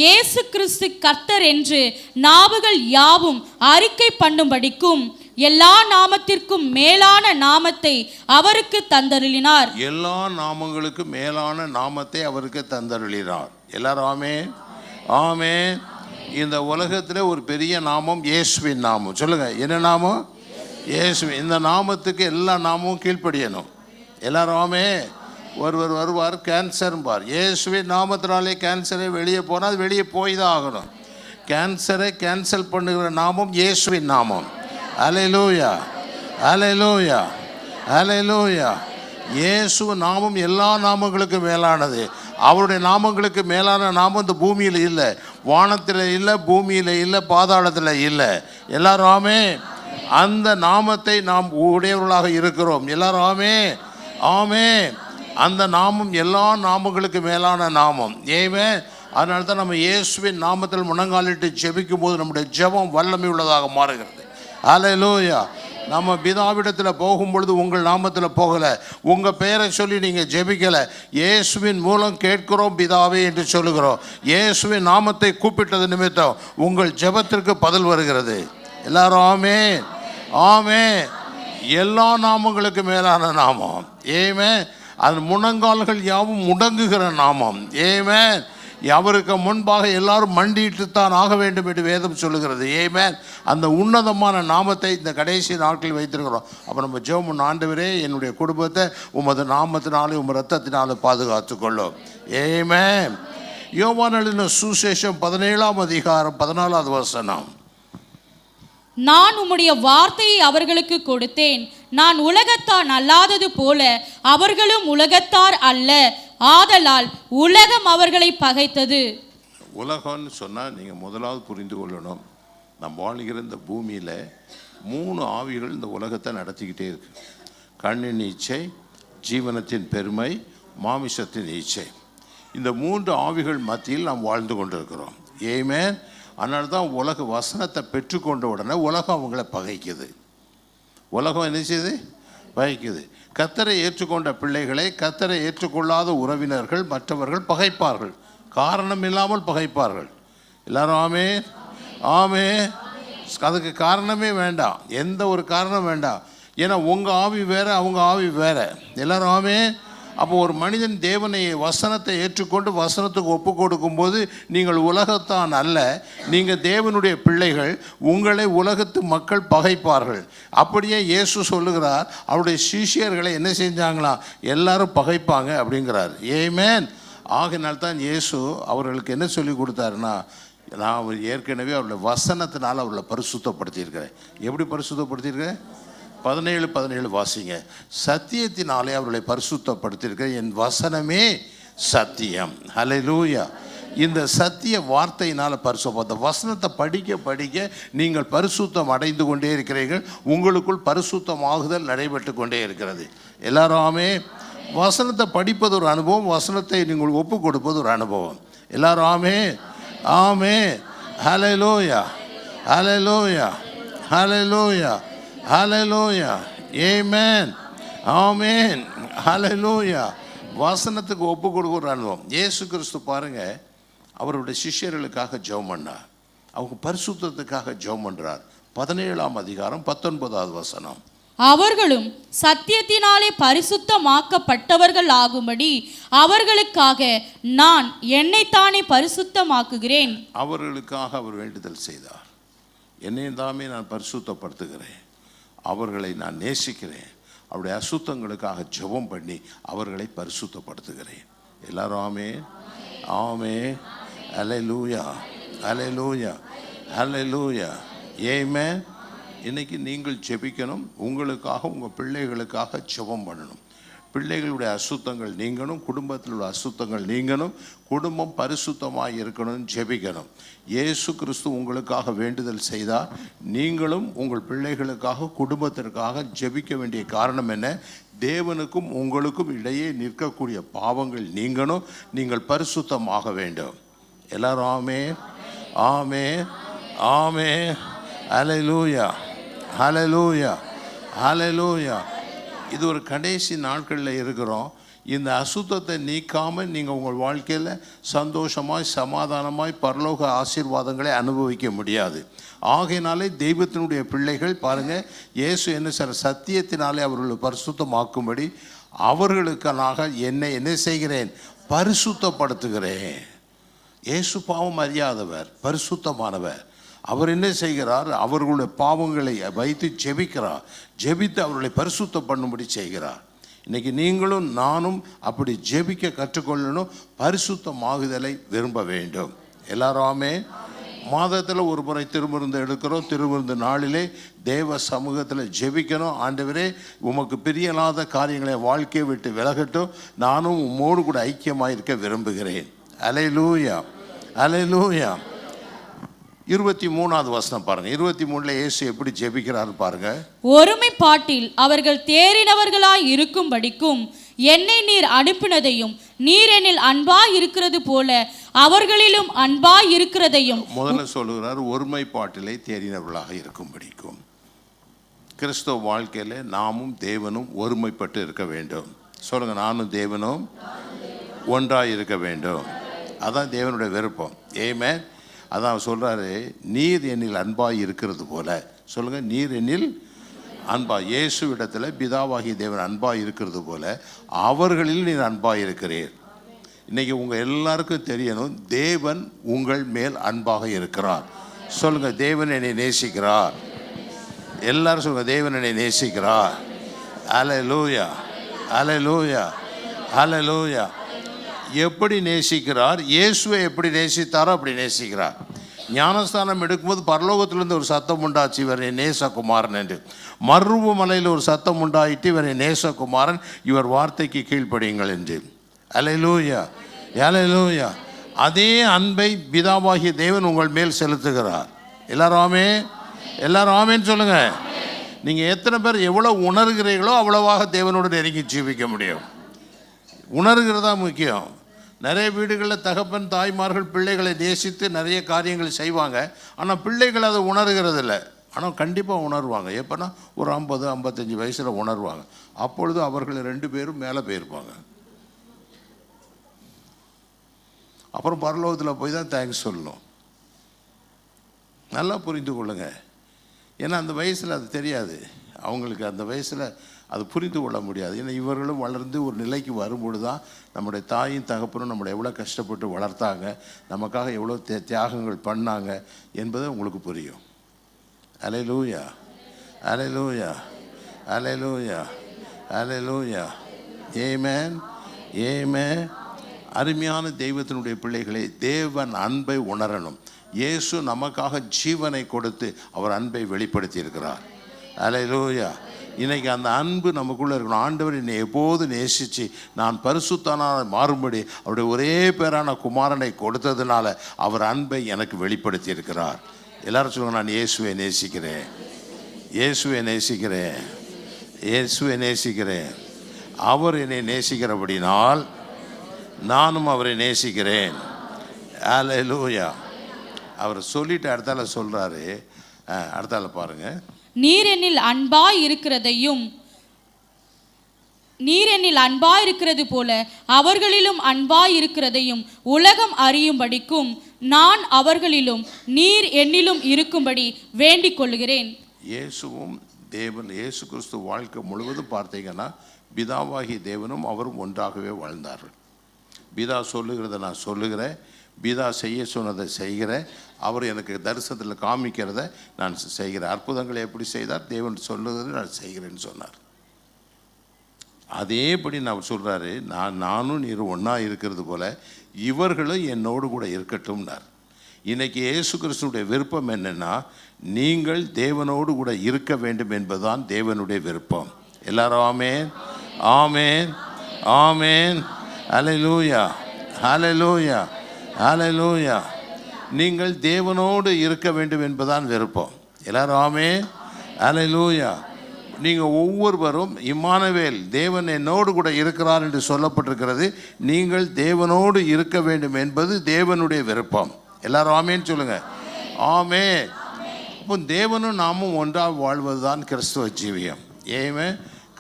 இயேசு கிறிஸ்து கர்த்தர் என்று நாவுகள் யாவும் அறிக்கை பண்ணும்படிக்கும் எல்லா நாமத்திற்கும் மேலான நாமத்தை அவருக்கு தந்தருளினார். எல்லா நாமங்களுக்கு மேலான நாமத்தை அவருக்கு தந்தருளினார். எல்லாரும் ஆமென், ஆமென். இந்த உலகத்தில் ஒரு பெரிய நாமம் இயேசுவின் நாமம். சொல்லுங்க, என்ன நாமம்? இயேசுவின். இந்த நாமத்துக்கு எல்லா நாமமும் கீழ்ப்படியணும். எல்லாரும் ஆமென். ஒருவர் வருவார், கேன்சர்பார். இயேசுவின் நாமத்தினாலே கேன்சரை வெளியே போனால் அது வெளியே போய் தான் ஆகணும். கேன்சரை கேன்சல் பண்ணுகிற நாமம் இயேசுவின் நாமம். அல்லேலூயா, அல்லேலூயா, அல்லேலூயா. இயேசு நாமம் எல்லா நாமங்களுக்கும் மேலானது. அவருடைய நாமங்களுக்கு மேலான நாமம் இந்த பூமியில் இல்லை, வானத்தில் இல்லை, பூமியில் இல்லை, பாதாளத்தில் இல்லை. எல்லாரும் ஆமென். அந்த நாமத்தை நாம் உடையவர்களாக இருக்கிறோம். எல்லாரும் ஆமென், ஆமென். அந்த நாமம் எல்லா நாமங்களுக்கு மேலான நாமம். ஏமே, அதனால தான் நம்ம இயேசுவின் நாமத்தில் முழங்காலிட்டு ஜெபிக்கும் போது நம்முடைய ஜெபம் வல்லமை உள்ளதாக மாறுகிறது. அல்லேலூயா. நம்ம பிதாவிடத்தில் போகும்பொழுது உங்கள் நாமத்தில் போகலை, உங்கள் பெயரை சொல்லி நீங்கள் ஜெபிக்கலை. இயேசுவின் மூலம் கேட்கிறோம் பிதாவே என்று சொல்லுகிறோம். இயேசுவின் நாமத்தை கூப்பிட்டது நிமித்தம் உங்கள் ஜெபத்திற்கு பதில் வருகிறது. எல்லாரும் ஆமென், ஆமென். எல்லா நாமங்களுக்கு மேலான நாமம். ஏமே, அது முழங்கால்கள் யாவும் முடங்குகிற நாமம். ஏமே, அவருக்கு முன்பாக எல்லாரும் மண்டிட்டு தான் ஆக வேண்டும் என்று வேதம் சொல்லுகிறது. ஏமேன். அந்த உன்னதமான நாமத்தை இந்த கடைசி நாட்களில் வைத்திருக்கிறோம். அப்போ நம்ம ஜெபம், ஆண்டவரே என்னுடைய குடும்பத்தை உமது நாமத்தினாலே உமது இரத்தத்தினாலே பாதுகாத்து கொள்ளும். ஏமேன். யோவான் எழுதின சுவிசேஷம் 17ஆம் அதிகாரம் 14வது வசனம். நான் உம்முடைய வார்த்தையை அவர்களுக்கு கொடுத்தேன், நான் உலகத்தார் அல்லாதது போல அவர்களும் உலகத்தார் அல்ல, ஆதலால் உலகம் அவர்களை பகைத்தது. உலகம்னு சொன்னால் நீங்கள் முதலாவது புரிந்து கொள்ளணும், நம்ம வாழ்கிற இந்த பூமியில் 3 ஆவிகள் இந்த உலகத்தை நடத்திக்கிட்டே இருக்கு. கண்ணின் இச்சை, ஜீவனத்தின் பெருமை, மாமிசத்தின் இச்சை. இந்த 3 ஆவிகள் மத்தியில் நாம் வாழ்ந்து கொண்டிருக்கிறோம். ஏமேன். அதனால தான் உலக வசனத்தை பெற்றுக்கொண்ட உடனே உலகம் அவங்கள பகைக்குது. உலகம் என்ன செய்யுது? வகிக்குது. கர்த்தரை ஏற்றுக்கொண்ட பிள்ளைகளை கர்த்தரை ஏற்றுக்கொள்ளாத உறவினர்கள் மற்றவர்கள் பகைப்பார்கள், காரணம் இல்லாமல் பகைப்பார்கள். எல்லாரும் ஆமே ஆமே. அதுக்கு காரணமே வேண்டாம், எந்த ஒரு காரணம் வேண்டாம். ஏன்னா உங்கள் ஆவி வேறு, அவங்க ஆவி வேறு. எல்லாரும் ஆமே. அப்போ ஒரு மனிதன் தேவனை வசனத்தை ஏற்றுக்கொண்டு வசனத்துக்கு ஒப்பு கொடுக்கும்போது நீங்கள் உலகத்தான் அல்ல, நீங்கள் தேவனுடைய பிள்ளைகள், உங்களை உலகத்து மக்கள் பகைப்பார்கள். அப்படியே இயேசு சொல்லுகிறார், அவருடைய சீஷியர்களை என்ன செஞ்சாங்களாம், எல்லாரும் பகைப்பாங்க அப்படிங்கிறார். ஆமென். ஆகினால்தான் இயேசு அவர்களுக்கு என்ன சொல்லி கொடுத்தாருன்னா, நான் ஏற்கனவே அவருடைய வசனத்தினால் அவர்களை பரிசுத்தப்படுத்தியிருக்கிறேன். எப்படி பரிசுத்தப்படுத்தியிருக்கிறேன்? 17:17 வாசிங்க. சத்தியத்தினாலே அவர்களை பரிசுத்தப்படுத்தியிருக்க, என் வசனமே சத்தியம். ஹல்லேலூயா. இந்த சத்திய வார்த்தையினால் பரிசுத்த வசனத்தை படிக்க படிக்க நீங்கள் பரிசுத்தம் அடைந்து கொண்டே இருக்கிறீர்கள். உங்களுக்குள் பரிசுத்தமாகுதல் நடைபெற்று கொண்டே இருக்கிறது. எல்லாரும் ஆமே. வசனத்தை படிப்பது ஒரு அனுபவம், வசனத்தை நீங்கள் ஒப்பு கொடுப்பது ஒரு அனுபவம். எல்லாரும் ஆமே ஆமே. ஹல்லேலூயா ஹல்லேலூயா ஹல்லேலூயா ஹல்லேலூயா. ஆமென் ஆமென் ஹல்லேலூயா. வசனத்துக்கு ஒப்பு கொடுக்குற அனுபவம். இயேசு கிறிஸ்து பாருங்க, அவருடைய சிஷ்யர்களுக்காக ஜெபம் பண்ணார், அவங்க பரிசுத்தத்துக்காக ஜெபம் பண்றார். 17ஆம் அதிகாரம் 19வது வசனம். அவர்களும் சத்தியத்தினாலே பரிசுத்தமாக்கப்பட்டவர்கள் ஆகும்படி அவர்களுக்காக நான் என்னைத்தானே பரிசுத்தமாக்குகிறேன். அவர்களுக்காக அவர் வேண்டுதல் செய்தார். என்னை தாமே நான் பரிசுத்தப்படுத்துகிறேன், அவர்களை நான் நேசிக்கிறேன், அவருடைய அசுத்தங்களுக்காக ஜெபம் பண்ணி அவர்களை பரிசுத்தப்படுத்துகிறேன். எல்லாரும் ஆமே ஆமே. அல்லேலூயா அல்லேலூயா அல்லேலூயா. ஆமென். இன்னைக்கு நீங்கள் ஜெபிக்கணும், உங்களுக்காக உங்கள் பிள்ளைகளுக்காக ஜெபம் பண்ணணும். பிள்ளைகளுடைய அசுத்தங்கள் நீங்கணும், குடும்பத்தில் உள்ள அசுத்தங்கள் நீங்கணும், குடும்பம் பரிசுத்தமாக இருக்கணும்னு ஜெபிக்கணும். இயேசு கிறிஸ்து உங்களுக்காக வேண்டுதல் செய்தார். நீங்களும் உங்கள் பிள்ளைகளுக்காக குடும்பத்திற்காக ஜெபிக்க வேண்டிய காரணம் என்ன? தேவனுக்கும் உங்களுக்கும் இடையே நிற்கக்கூடிய பாவங்கள் நீங்கணும், நீங்கள் பரிசுத்தமாக வேண்டும். எல்லாரும் ஆமே ஆமே ஆமே. ஹல்லேலூயா ஹல்லேலூயா ஹல்லேலூயா. இது ஒரு கடைசி நாட்களில் இருக்கிறோம். இந்த அசுத்தத்தை நீக்காமல் நீங்கள் உங்கள் வாழ்க்கையில் சந்தோஷமாய் சமாதானமாய் பரலோக ஆசீர்வாதங்களை அனுபவிக்க முடியாது. ஆகையினாலே தெய்வத்தினுடைய பிள்ளைகள் பாருங்கள், இயேசு என்ன சார், சத்தியத்தினாலே அவர்களை பரிசுத்தமாக்கும்படி அவர்களுக்காக என்னை என்ன செய்கிறேன், பரிசுத்தப்படுத்துகிறேன். இயேசு பாவம் அறியாதவர், பரிசுத்தமானவர். அவர் என்ன செய்கிறார், அவர்களுடைய பாவங்களை வைத்து ஜெபிக்கிறார், ஜெபித்து அவர்களை பரிசுத்தம் பண்ணும்படி செய்கிறார். இன்றைக்கி நீங்களும் நானும் அப்படி ஜெபிக்க கற்றுக்கொள்ளணும், பரிசுத்தமாகுதலை விரும்ப வேண்டும். எல்லாருமே மாதத்தில் ஒரு முறை திருவிருந்து எடுக்கிறோம். திருவிருந்து நாளிலே தேவ சமூகத்தில் ஜெபிக்கணும். ஆண்டவரே, உமக்கு பிரியலாத காரியங்களை வாழ்க்கையை விட்டு விலகட்டும், நானும் உம்மோடு கூட ஐக்கியமாக இருக்க விரும்புகிறேன். அல்லேலூயா அல்லேலூயா. 23வது வசனம் பாருங்க. 23ல இயேசு எப்படி ஜெபிக்கிறார் பாருங்க. ஒருமைப்பாட்டில் அவர்கள் தேறினவர்களாய் இருக்கும்படிக்கும் என்னை நீர் அனுப்பினதையும் நீர் என்னில் அன்பாய் இருக்கிறது போல அவர்களிலும் அன்பாய் இருக்கிறதையும். முதல்ல சொல்லுகிறார், ஒருமைப்பாட்டிலே தேறினவர்களாக இருக்கும்படிக்கும். கிறிஸ்தவ வாழ்க்கையில் நாமும் தேவனும் ஒருமைப்பட்டு இருக்க வேண்டும். சொல்லுங்க, நானும் தேவனும் ஒன்றாய் இருக்க வேண்டும். அதான் தேவனுடைய விருப்பம். ஆமென். அதான் சொல்கிறாரு, நீர் என்னில் அன்பாய் இருக்கிறது போல. சொல்லுங்கள், நீர் என்னில் அன்பாய், இயேசுவிடத்தில் பிதாவாகிய தேவன் அன்பாய் இருக்கிறது போல அவர்களில் நீர் அன்பாய் இருக்கிறீர். இன்றைக்கி உங்கள் எல்லாருக்கும் தெரியணும், தேவன் உங்கள் மேல் அன்பாக இருக்கிறார். சொல்லுங்கள், தேவன் என்னை நேசிக்கிறார். எல்லாரும் சொல்லுங்கள், தேவன் என்னை நேசிக்கிறார். அல்லேலூயா அல்லேலூயா அல்லேலூயா. எப்படி நேசிக்கிறார்? இயேசுவை எப்படி நேசித்தாரோ அப்படி நேசிக்கிறார். ஞானஸ்தானம் எடுக்கும்போது பரலோகத்திலிருந்து ஒரு சத்தம் உண்டாச்சு, இவர் என் நேசகுமாரன் என்று. மர்ருவ மலையில் ஒரு சத்தம் உண்டாயிட்டு, இவர் என் நேசகுமாரன், இவர் வார்த்தைக்கு கீழ்ப்படியுங்கள் என்று. அல்லேலூயா அல்லேலூயா. அதே அன்பை பிதாவாகிய தேவன் உங்கள் மேல் செலுத்துகிறார். எல்லாரும் ஆமே, எல்லாரும் ஆமேன்னு சொல்லுங்க. நீங்கள் எத்தனை பேர் எவ்வளோ உணர்கிறீர்களோ அவ்வளவாக தேவனோடு நெருங்கி ஜீவிக்க முடியும். உணர்கிறதா முக்கியம். நிறைய வீடுகளில் தகப்பன் தாய்மார்கள் பிள்ளைகளை நேசித்து நிறைய காரியங்கள் செய்வாங்க, ஆனால் பிள்ளைகள் அதை உணர்கிறதில்ல. ஆனால் கண்டிப்பாக உணர்வாங்க. எப்போனா ஒரு 50-55 வயசில் உணர்வாங்க. அப்பொழுது அவர்கள் 2 பேரும் மேலே போயிருப்பாங்க. அப்புறம் பரலோகத்தில் போய் தான் தேங்க்ஸ் சொல்லணும். நல்லா புரிந்து கொள்ளுங்க. ஏன்னா அந்த வயசில் அது தெரியாது அவங்களுக்கு. அந்த வயசில் அது புரிந்து கொள்ள முடியாது. ஏன்னா இவர்களும் வளர்ந்து ஒரு நிலைக்கு வரும்பொழுது தான் நம்முடைய தாயும் தகப்பனும் நம்மளை எவ்வளோ கஷ்டப்பட்டு வளர்த்தாங்க, நமக்காக எவ்வளோ தியாகங்கள் பண்ணாங்க என்பது உங்களுக்கு புரியும். அல்லேலூயா, அல்லேலூயா, அல்லேலூயா, அல்லேலூயா. ஆமென், ஆமென். அருமையான தெய்வத்தினுடைய பிள்ளைகளே, தேவன் அன்பை உணரணும். இயேசு நமக்காக ஜீவனை கொடுத்து அவர் அன்பை வெளிப்படுத்தி இருக்கிறார். அல்லேலூயா. இன்னைக்கு அந்த அன்பு நமக்குள்ளே இருக்கணும். ஆண்டவர் என்னை எப்போது நேசித்து நான் பரிசுத்தனாக மாறும்படி அவருடைய ஒரே பேரான குமாரனை கொடுத்ததுனால அவர் அன்பை எனக்கு வெளிப்படுத்தி இருக்கிறார். எல்லாரும் சொல்லுங்க, நான் இயேசுவை நேசிக்கிறேன், இயேசுவை நேசிக்கிறேன், இயேசுவை நேசிக்கிறேன். அவர் என்னை நேசிக்கிறபடினால் நானும் அவரை நேசிக்கிறேன். அல்லேலூயா. அவர் சொல்லிட்டு அடுத்தால சொல்கிறாரு. அடுத்தால பாருங்க. நீர் என்னில் அன்பாய் இருக்கிறது போல அவர்களிலும் அன்பாய் இருக்கிறதையும் உலகம் அறியும்படிக்கும் நான் அவர்களிலும் நீர் என்னிலும் இருக்கும்படி வேண்டிக் கொள்கிறேன். இயேசுவும் தேவன், இயேசு கிறிஸ்து வாழ்க்கை முழுவதும் பார்த்தீங்கன்னா பிதாவாகி தேவனும் அவரும் ஒன்றாகவே வாழ்ந்தார்கள். பிதா சொல்லுகிறத நான் சொல்லுகிறேன், பிதா செய்ய சொன்னதை செய்கிறேன், அவர் எனக்கு தரிசனத்தில் காமிக்கிறத நான் செய்கிறேன். அற்புதங்களை எப்படி செய்தார்? தேவன் சொல்லுகிறதை நான் செய்கிறேன்னு சொன்னார். அதேபடி நான் சொல்கிறாரு, நானும் நீர் ஒன்றா இருக்கிறது போல இவர்களும் என்னோடு கூட இருக்கட்டும்னார். இன்றைக்கி இயேசு கிறிஸ்துடைய விருப்பம் என்னென்னா, நீங்கள் தேவனோடு கூட இருக்க வேண்டும் என்பதுதான் தேவனுடைய விருப்பம். எல்லாரும் ஆமேன், ஆமேன், ஆமேன். அல்லேலூயா, அல்லேலூயா, அல்லேலூயா. நீங்கள் தேவனோடு இருக்க வேண்டும் என்பதான் விருப்பம். எல்லாரும் ஆமேன், அல்லேலூயா. நீங்கள் ஒவ்வொருவரும் இம்மானுவேல், தேவன் என்னோடு கூட இருக்கிறார் என்று சொல்லப்பட்டிருக்கிறது. நீங்கள் தேவனோடு இருக்க வேண்டும் என்பது தேவனுடைய விருப்பம். எல்லாரும் ஆமேன்னு சொல்லுங்கள். ஆமேன். இப்போ தேவனும் நாமும் ஒன்றாக வாழ்வது தான் கிறிஸ்துவ ஜீவியம். ஏமே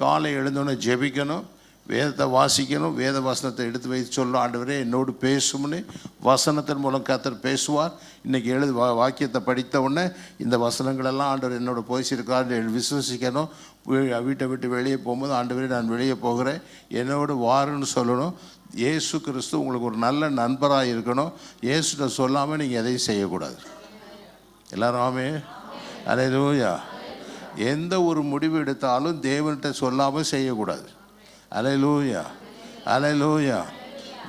காலை எழுந்தோன்னே ஜெபிக்கணும், வேதத்தை வாசிக்கணும், வேத வசனத்தை எடுத்து வைத்து சொல்லணும், ஆண்டவரே என்னோடு பேசும்னு. வசனத்தின் மூலம் கர்த்தர் பேசுவார். இன்றைக்கி வாக்கியத்தை படித்த உடனே இந்த வசனங்களெல்லாம் ஆண்டவர் என்னோட பேசியிருக்காரு விசுவசிக்கணும். வீட்டை விட்டு வெளியே போகும்போது, ஆண்டவரே நான் வெளியே போகிறேன், என்னோடு வாருன்னு சொல்லணும். இயேசு கிறிஸ்து உங்களுக்கு ஒரு நல்ல நண்பராக இருக்கணும். இயேசுகிட்ட சொல்லாமல் நீங்கள் எதையும் செய்யக்கூடாது. எல்லாரும் ஆமென், அல்லேலூயா. எந்த ஒரு முடிவு எடுத்தாலும் தேவன்கிட்ட சொல்லாமல் செய்யக்கூடாது. அல்லேலூயா, அல்லேலூயா.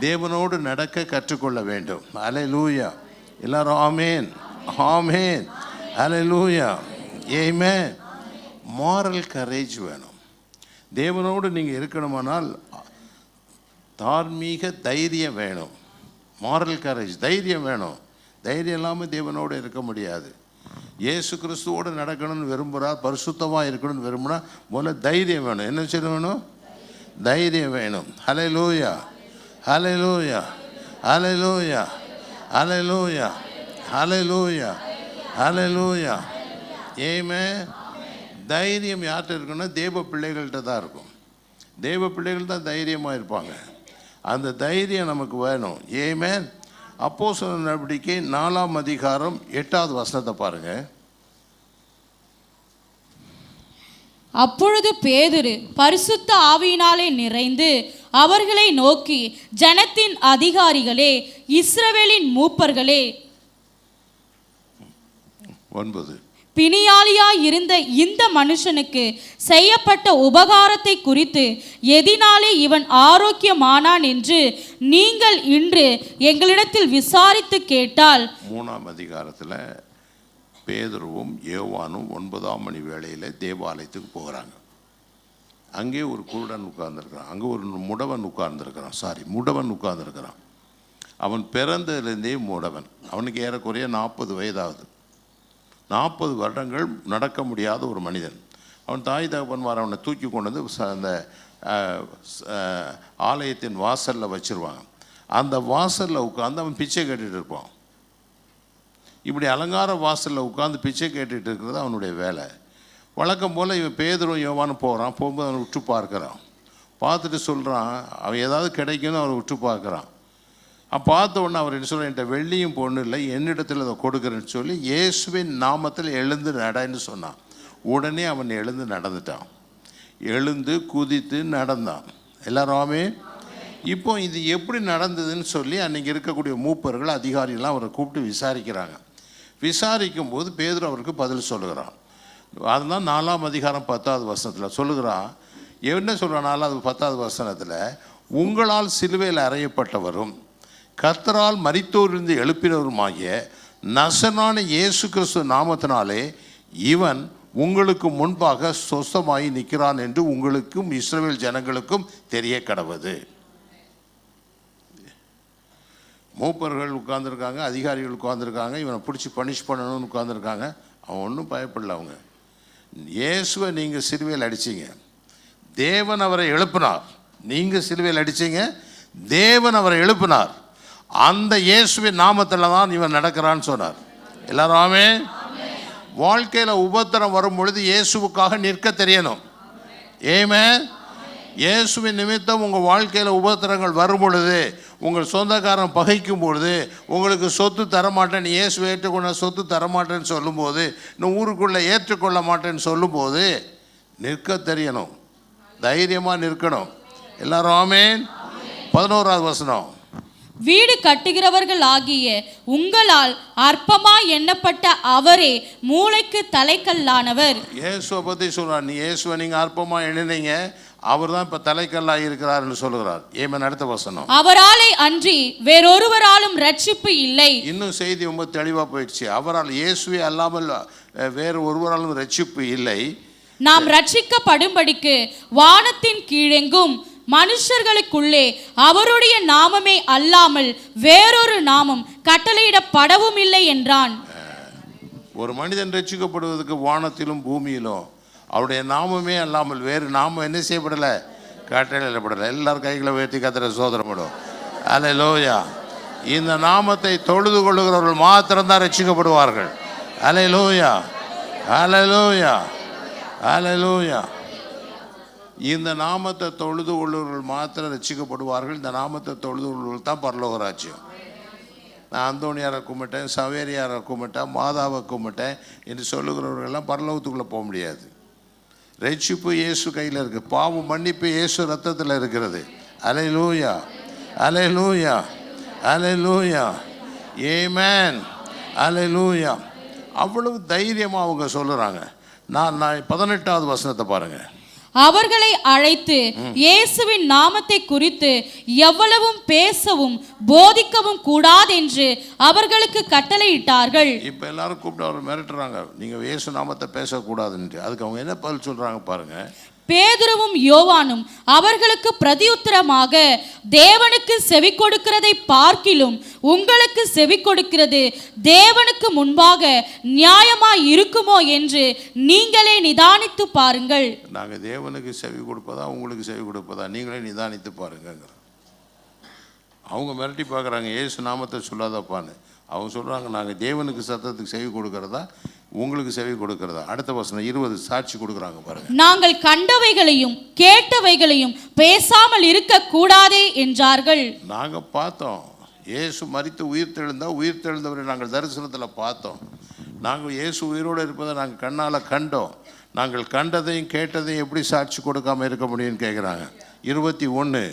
தேவனோடு நடக்க கற்றுக்கொள்ள வேண்டும். அல்லேலூயா. எல்லாரும் ஆமேன், ஆமேன், அல்லேலூயா, ஆமென். மாரல் கரேஜ் வேணும். தேவனோடு நீங்கள் இருக்கணுமானால் தார்மீக தைரியம் வேணும். மாரல் கரேஜ், தைரியம் வேணும். தைரியம் இல்லாமல் தேவனோடு இருக்க முடியாது. இயேசு கிறிஸ்துவோடு நடக்கணும்னு விரும்புகிறார், பரிசுத்தமாக இருக்கணும்னு விரும்புனா முதல்ல தைரியம் வேணும். என்ன செய்ய வேணும்? தைரியம் வேணும். ஹல்லேலூயா, ஹல்லேலூயா, ஹல்லேலூயா, ஹல்லேலூயா, ஹல்லேலூயா, ஹல்லேலூயா. ஆமென். தைரியம் யார்கிட்ட இருக்குன்னா தேவ பிள்ளைகள்கிட்ட தான் இருக்கும். தேவ பிள்ளைகள் தான் தைரியமாக இருப்பாங்க. அந்த தைரியம் நமக்கு வேணும். ஆமென். அப்போஸ்தலர் நடவடிக்கை 4ஆம் அதிகாரம் 8வது வசனத்தை பாருங்க. அப்பொழுது பேதுரு பரிசுத்த ஆவியினாலே நிறைந்து அவர்களை நோக்கி, ஜனத்தின் அதிகாரிகளே, இஸ்ரவேலின் மூப்பர்களே, 9 பிணியாளியாய் இருந்த இந்த மனுஷனுக்கு செய்யப்பட்ட உபகாரத்தை குறித்து எதினாலே இவன் ஆரோக்கியமானான் என்று நீங்கள் இன்று எங்களிடத்தில் விசாரித்து கேட்டால். 3ஆம் அதிகாரத்தில் பேதுருவும் யோவானும் 9ஆம் மணி வேளையில் தேவாலயத்துக்கு போகிறாங்க. அங்கே ஒரு குருடன் உட்கார்ந்துருக்கிறான், அங்கே ஒரு முடவன் உட்கார்ந்துருக்கிறான். அவன் பிறந்ததுலேருந்தே முடவன். அவனுக்கு ஏறக்குறைய 40 வயதாகுது. 40 வருடங்கள் நடக்க முடியாத ஒரு மனிதன். அவன் தாய் தகப்பன்மார் அவனை தூக்கி கொண்டு வந்து அந்த ஆலயத்தின் வாசலில் வச்சுருவாங்க. அந்த வாசலில் உட்காந்து அவன் பிச்சை கேட்டுட்டு இருப்பான். இப்படி அலங்கார வாசலில் உட்காந்து பிச்சை கேட்டுட்டு இருக்கிறது அவனுடைய வேலை. வழக்கம் போல் இவன் பேதுரும் யோவானும் போகிறான். போகும்போது அவனை உற்று பார்க்குறான். பார்த்துட்டு சொல்கிறான், அவன் ஏதாவது கிடைக்குன்னு அவரை உற்று பார்க்குறான். பார்த்த உடனே அவர் என்ன சொல்கிறார், என்கிட்ட வெள்ளியும் பொண்ணு இல்லை, என்னிடத்தில் அதை கொடுக்குறேன்னு சொல்லி இயேசுவின் நாமத்தில் எழுந்து நடன்னு சொன்னான். உடனே அவன் எழுந்து நடந்துட்டான். எழுந்து குதித்து நடந்தான். எல்லாருமே இப்போ இது எப்படி நடந்ததுன்னு சொல்லி அன்றைக்கி இருக்கக்கூடிய மூப்பர்கள் அதிகாரிகள்லாம் அவரை கூப்பிட்டு விசாரிக்கிறாங்க. விசாரிக்கும் போது பேதுரு அவருக்கு பதில் சொல்லுகிறான். அதுதான் 4ஆம் அதிகாரம் 10வது வசனத்தில் சொல்லுகிறான். என்ன சொல்கிறான் 4வது 10வது வசனத்தில், உங்களால் சிலுவையில் அறையப்பட்டவரும் கர்த்தரால் மரித்தோரிலிருந்து எழுப்பினவருமாகிய நசனான இயேசு கிறிஸ்து நாமத்தினாலே இவன் உங்களுக்கு முன்பாக சொஸ்தமாகி நிற்கிறான் என்று உங்களுக்கும் இஸ்ரவேல் ஜனங்களுக்கும் தெரிய கடவது. மூப்பர்கள் உட்கார்ந்துருக்காங்க, அதிகாரிகள் உட்கார்ந்துருக்காங்க, இவனை பிடிச்சி பனிஷ் பண்ணணும்னு உட்கார்ந்துருக்காங்க. அவன் ஒன்றும் பயப்படல. அவங்க, இயேசுவை நீங்கள் சிலுவையில் அடிச்சிங்க, தேவன் அவரை எழுப்பினார். நீங்கள் சிலுவையில் அடிச்சிங்க, தேவன் அவரை எழுப்பினார். அந்த இயேசுவின் நாமத்தில் தான் இவன் நடக்கிறான்னு சொன்னார். எல்லாரும் ஆமென். வாழ்க்கையில் உபத்திரம் வரும் பொழுது இயேசுவுக்காக நிற்க தெரியணும். ஆமென். இயேசுவின் நிமித்தம் உங்கள் வாழ்க்கையில் உபத்திரங்கள் வரும் பொழுது, உங்கள் சொந்தக்காரன் பகைக்கும் பொழுது, உங்களுக்கு சொத்து தரமாட்டேன், இயேசுவை ஏற்றுக்கொண்ட சொத்து தரமாட்டேன்னு சொல்லும்போது, இன்னும் ஊருக்குள்ளே ஏற்றுக்கொள்ள மாட்டேன்னு சொல்லும்போது நிற்க தெரியணும், தைரியமாக நிற்கணும். எல்லாரும் ஆமென். 11வது வசனம், வீடு கட்டுகிறவர்கள் ஆகிய உங்களால் அற்பமா எண்ணப்பட்ட அவரே மூளைக்கு தலைக்கல்லானவர். இயேசுவை பற்றி சொல்கிறார். நீ இயேசுவை நீங்கள் அற்பமாக எண்ணினீங்க, அவர் தான் இப்போ தலைக்கல்லாக இருக்கிறார்னு சொல்லுகிறார். ஏமன். அடுத்த வசனம், அவராலே அன்றி வேறொருவராலும் ரட்சிப்பு இல்லை. இன்னும் செய்தி ரொம்ப தெளிவாக போயிடுச்சு. அவரால், இயேசுவே அல்லாமல் வேறு ஒருவராலும் ரட்சிப்பு இல்லை. நாம் ரட்சிக்கப்படும்படிக்கு வானத்தின் கீழெங்கும் மனுஷர்களுக்குள்ளே அவருடைய நாமமே அல்லாமல் வேறொரு நாமம் கட்டளையிடப்படவும் இல்லை என்றான். ஒரு மனிதன் ரட்சிக்கப்படுவதற்கு வானத்திலும் பூமியிலும் அவருடைய நாமமே அல்லாமல் வேறு நாமம் என்ன செய்யப்படலை, கட்டளையிடப்படலை. எல்லாரும் கைகளை உயர்த்தி கர்த்தரை சோதரப்படும். அல்லேலூயா. இந்த நாமத்தை தொழுது கொள்ளுகிறவர்கள் மாத்திரம்தான் ரட்சிக்கப்படுவார்கள். அல்லேலூயா, அல்லேலூயா, அல்லேலூயா. இந்த நாமத்தை தொழுது கொள்ளுவர்கள் மாத்திரம் ரட்சிக்கப்படுவார்கள். இந்த நாமத்தை தொழுது கொள்ளுவர்கள் தான் பரலோக ராஜ்யம். நான் அந்தோணியாரை கும்பிட்டேன், சவேரியாரை கும்பிட்டேன், மாதாவை கும்பிட்டேன் என்று சொல்லுகிறவர்களெல்லாம் பரலோகத்துக்குள்ளே போக முடியாது. ரட்சிப்பு இயேசு கையில் இருக்குது. பாவம் மன்னிப்பு இயேசு ரத்தத்தில் இருக்கிறது. அல்லேலூயா, அல்லேலூயா, அல்லேலூயா, ஆமென், அல்லேலூயா. அவ்வளவு தைரியமாக அவங்க சொல்லுறாங்க. நான் 18வது வசனத்தை பாருங்கள். அவர்களை அழைத்து இயேசுவின் நாமத்தை குறித்து எவ்வளவும் பேசவும் போதிக்கவும் கூடாதென்று அவர்களுக்கு கட்டளையிட்டார்கள். இப்போ எல்லாரும் கூப்பிட்டு அவர் மிரட்டுறாங்க, நீங்கள் இயேசு நாமத்தை பேசக்கூடாதுன்ட்டு. அதுக்கு அவங்க என்ன பதில் சொல்கிறாங்க பாருங்க. பேதுருவும் யோவானும் அவர்களுக்கு பிரதியுத்தரமாக, தேவனுக்கு செவி கொடுக்கிறதை பார்க்கிலும் உங்களுக்கு செவி கொடுக்கிறது தேவனுக்கு முன்பாக நியாயமாய் இருக்குமோ என்று நீங்களே நிதானித்து பாருங்கள். நாங்கள் தேவனுக்கு செவி கொடுப்பதா உங்களுக்கு செவி கொடுப்பதா நீங்களே நிதானித்து பாருங்க. அவங்க மிரட்டி பார்க்குறாங்க, இயேசு நாமத்தை சொல்லாதப்பான்னு. அவங்க சொல்கிறாங்க, நாங்கள் தேவனுக்கு சத்தத்துக்கு செவி கொடுக்கறதா உங்களுக்கு செவி கொடுக்கிறதா. அடுத்த வசனம் 20 சாட்சி கொடுக்குறாங்க பாருங்க. நாங்கள் கண்டவைகளையும் கேட்டவைகளையும் பேசாமல் இருக்க கூடாதே என்றார்கள். நாங்கள் பார்த்தோம், இயேசு மரித்து உயிர் தெழுந்தவரை நாங்கள் தரிசனத்தில் பார்த்தோம். நாங்கள் இயேசு உயிரோடு இருப்பதை நாங்கள் கண்ணால் கண்டோம். நாங்கள் கண்டதையும் கேட்டதையும் எப்படி சாட்சி கொடுக்காமல் இருக்க முடியும்னு கேட்குறாங்க. 21,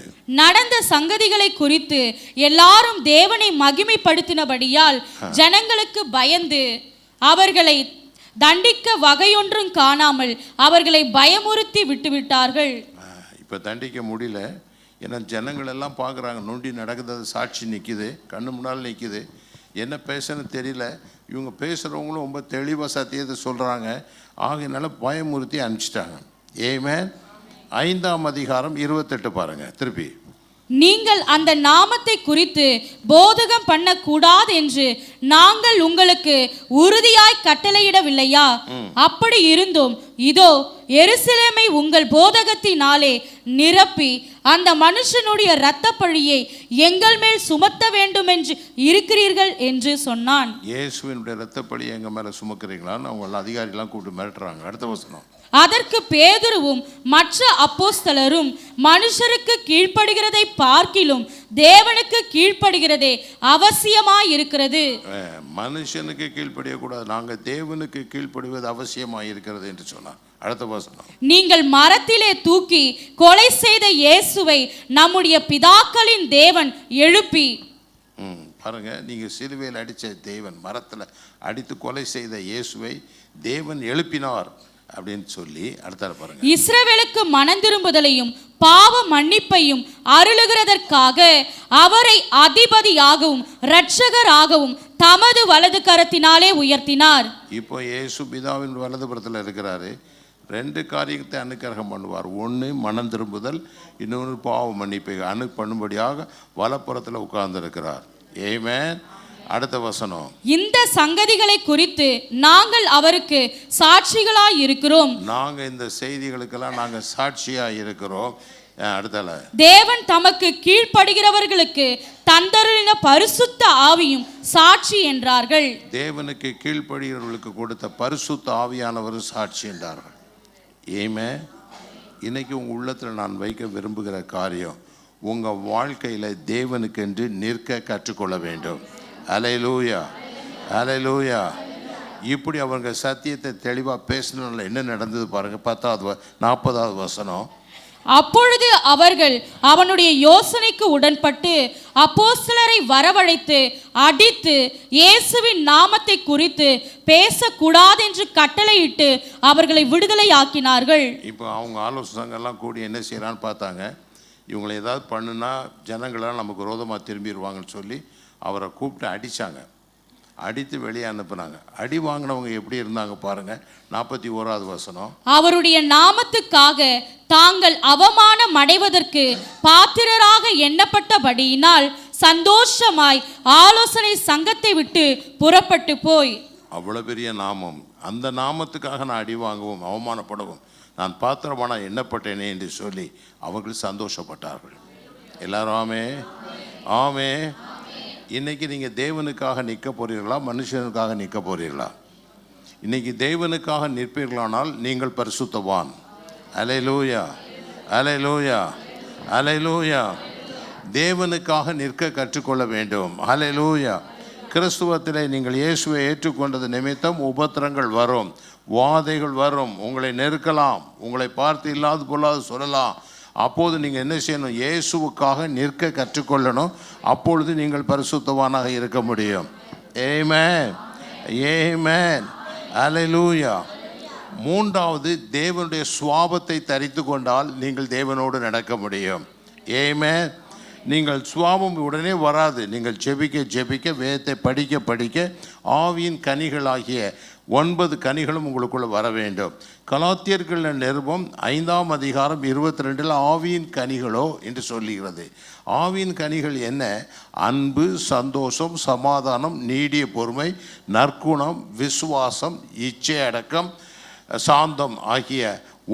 நடந்த சங்கதிகளை குறித்து எல்லாரும் தேவனை மகிமைப்படுத்தினபடியால் ஜனங்களுக்கு பயந்து அவர்களை தண்டிக்க வகையொன்றும் காணாமல் அவர்களை பயமுறுத்தி விட்டுவிட்டார்கள். இப்போ தண்டிக்க முடியல. ஏன்னா ஜனங்கள் எல்லாம் பார்க்குறாங்க, நொண்டி நடக்குது, சாட்சி நிற்கிது, கண்ணு முன்னால் நிற்கிது, என்ன பேசணும்னு தெரியல. இவங்க பேசுகிறவங்களும் ரொம்ப தெளிவாக சத்தியத்தை சொல்கிறாங்க. ஆகையினால பயமுறுத்தி அனுப்பிச்சிட்டாங்க. ஆமென். 5ஆம் அதிகாரம் 28 பாருங்க திருப்பி. நீங்கள் அந்த நாமத்தை குறித்து போதகம் பண்ணக்கூடாது என்று நாங்கள் உங்களுக்கு உறுதியாய் கட்டளையிடவில்லையா? அப்படி இருந்தும் இதோ எருசலேமை உங்கள் போதகத்தினாலே நிரப்பி அந்த மனுஷனுடைய இரத்த பழியை எங்கள் மேல் சுமத்த வேண்டும் என்று இருக்கிறீர்கள் என்று சொன்னான். இயேசுவினுடைய இரத்த பழியை எங்க மேல சுமக்கிறீங்களான்னு அவங்க அதிகாரிலாம் கூப்பிட்டு மிரட்டுறாங்க. அடுத்த வசனம். அதற்கு பேதுருவும் மற்ற அப்போஸ்தலரும் மனுஷருக்கு கீழ்ப்படுகிறதை பார்க்கிலும் தேவனுக்கு கீழ்ப்படுகிறதே அவசியமாயிருக்கிறது. மனுஷனுக்கு கீழ்ப்படியக்கூடாது, நாங்க தேவனுக்கு கீழ்ப்படிவது அவசியமாயிருக்கிறது என்று சொன்னார். அடுத்த வசனம். நீங்கள் மரத்திலே தூக்கி கொலை செய்த இயேசுவை நம்முடைய பிதாக்களின் தேவன் எழுப்பி. பாருங்க, நீங்க சிலுவையில் அடித்த தேவன், மரத்தில் அடித்து கொலை செய்த இயேசுவை தேவன் எழுப்பினார் அப்படின்னு சொல்லி அடுத்த பாருங்க. இஸ்ரவேலுக்கு மனம் திரும்புதலையும் பாவ மன்னிப்பையும் அருளுகிறதற்காக அவரை அதிபதியாகவும் இரட்சகராகவும் தமது வலது கரத்தினாலே உயர்த்தினார். இப்போ இயேசு பிதாவின் வலது புறத்தில் இருக்கிறாரு. ரெண்டு காரியத்தை அனுக்கிரகம் பண்ணுவார். ஒன்று மனம் திரும்புதல், இன்னொன்று பாவ மன்னிப்பை பண்ணும்படியாக வலப்புறத்தில் உட்கார்ந்து இருக்கிறார். ஆமென். அடுத்த வசனம். இந்த சங்கதிகளை குறித்து நாங்கள் அவருக்கு சாட்சிகளாய் இருக்கிறோம். நாங்க இந்த செய்திகளுக்கெல்லாம் நாங்க சாட்சியாய் இருக்கிறோம். அடுத்தல. தேவன் தமக்கு கீழ்ப்படுகிறவர்களுக்கு தந்தருளின பரிசுத்த ஆவியும் சாட்சி என்றார்கள். தேவனுக்கு கீழ்ப்படுகிறவர்களுக்கு கொடுத்த பரிசுத்த ஆவியானவர் சாட்சி என்றார்கள். ஆமென். இன்னைக்கு உங்க உள்ளத்தில் நான் வைக்க விரும்புகிற காரியம், உங்க வாழ்க்கையில தேவனுக்கென்று நிற்க கற்றுக்கொள்ள வேண்டும். அல்லேலூயா, அல்லேலூயா. இப்படி அவங்க சத்தியத்தை தெளிவாக பேசினால என்ன நடந்தது பாருங்க. 40வது வசனம். அப்பொழுது அவர்கள் அவனுடைய யோசனைக்கு உடன்பட்டு அப்போஸ்தலரை வரவழைத்து அடித்து இயேசுவின் நாமத்தை குறித்து பேசக்கூடாது என்று கட்டளையிட்டு அவர்களை விடுதலையாக்கினார்கள். இப்போ அவங்க ஆலோசனைலாம் கூடி என்ன செய்யறான்னு பார்த்தாங்க. இவங்களை ஏதாவது பண்ணுனா ஜனங்களால் நமக்கு விரோதமாக திரும்பிடுவாங்கன்னு சொல்லி அவரை கூப்பிட்டு அடித்தாங்க. அடித்து வெளியே அனுப்புனாங்க. அடி வாங்கினவங்க எப்படி இருந்தாங்க பாருங்க. 41வது வசனம். அவருடைய நாமத்துக்காக தாங்கள் அவமானம் அடைவதற்கு பாத்திரராக எண்ணப்பட்டபடியினால் சந்தோஷமாய் ஆலோசனை சங்கத்தை விட்டு புறப்பட்டு போய். அவ்வளவு பெரிய நாமம், அந்த நாமத்துக்காக நான் அடி வாங்கவும் அவமானப்படவும் நான் பாத்திரமான எண்ணப்பட்டேனே என்று சொல்லி அவர்கள் சந்தோஷப்பட்டார்கள். எல்லாரும் ஆமே, ஆமே. இன்னைக்கு நீங்கள் தேவனுக்காக நிற்க போறீர்களா, மனுஷனுக்காக நிற்க போறீர்களா? இன்னைக்கு தேவனுக்காக நிற்பீர்களானால் நீங்கள் பரிசுத்தவான். அல்லேலூயா, அல்லேலூயா, அல்லேலூயா. தேவனுக்காக நிற்க கற்றுக்கொள்ள வேண்டும். அல்லேலூயா. கிறிஸ்துவத்திலே நீங்கள் இயேசுவை ஏற்றுக்கொண்டது நிமித்தம் உபத்திரங்கள் வரும், வாதைகள் வரும், உங்களை நெருக்கலாம், உங்களை பார்த்து இல்லாது பொல்லாது சொல்லலாம். அப்போது நீங்கள் என்ன செய்யணும்? இயேசுவுக்காக நிற்க கற்றுக்கொள்ளணும். அப்பொழுது நீங்கள் பரிசுத்தவானாக இருக்க முடியும். ஆமென், ஆமென், அல்லேலூயா. மூன்றாவது, தேவனுடைய சுவாபத்தை தரித்து கொண்டால் நீங்கள் தேவனோடு நடக்க முடியும். ஆமென். நீங்கள் சுவாபம் உடனே வராது. நீங்கள் ஜெபிக்க ஜெபிக்க, வேதத்தை படிக்க படிக்க ஆவியின் கனிகளாகிய 9 கனிகளும் உங்களுக்குள்ள வர வேண்டும். கலாத்தியர்கள் நிருபம் 5ஆம் அதிகாரம் 22 ஆவியின் கனிகளோ என்று சொல்லுகிறது. ஆவியின் கனிகள் என்ன? அன்பு, சந்தோஷம், சமாதானம், நீடிய பொறுமை, நற்குணம், விசுவாசம், இச்சை அடக்கம், சாந்தம் ஆகிய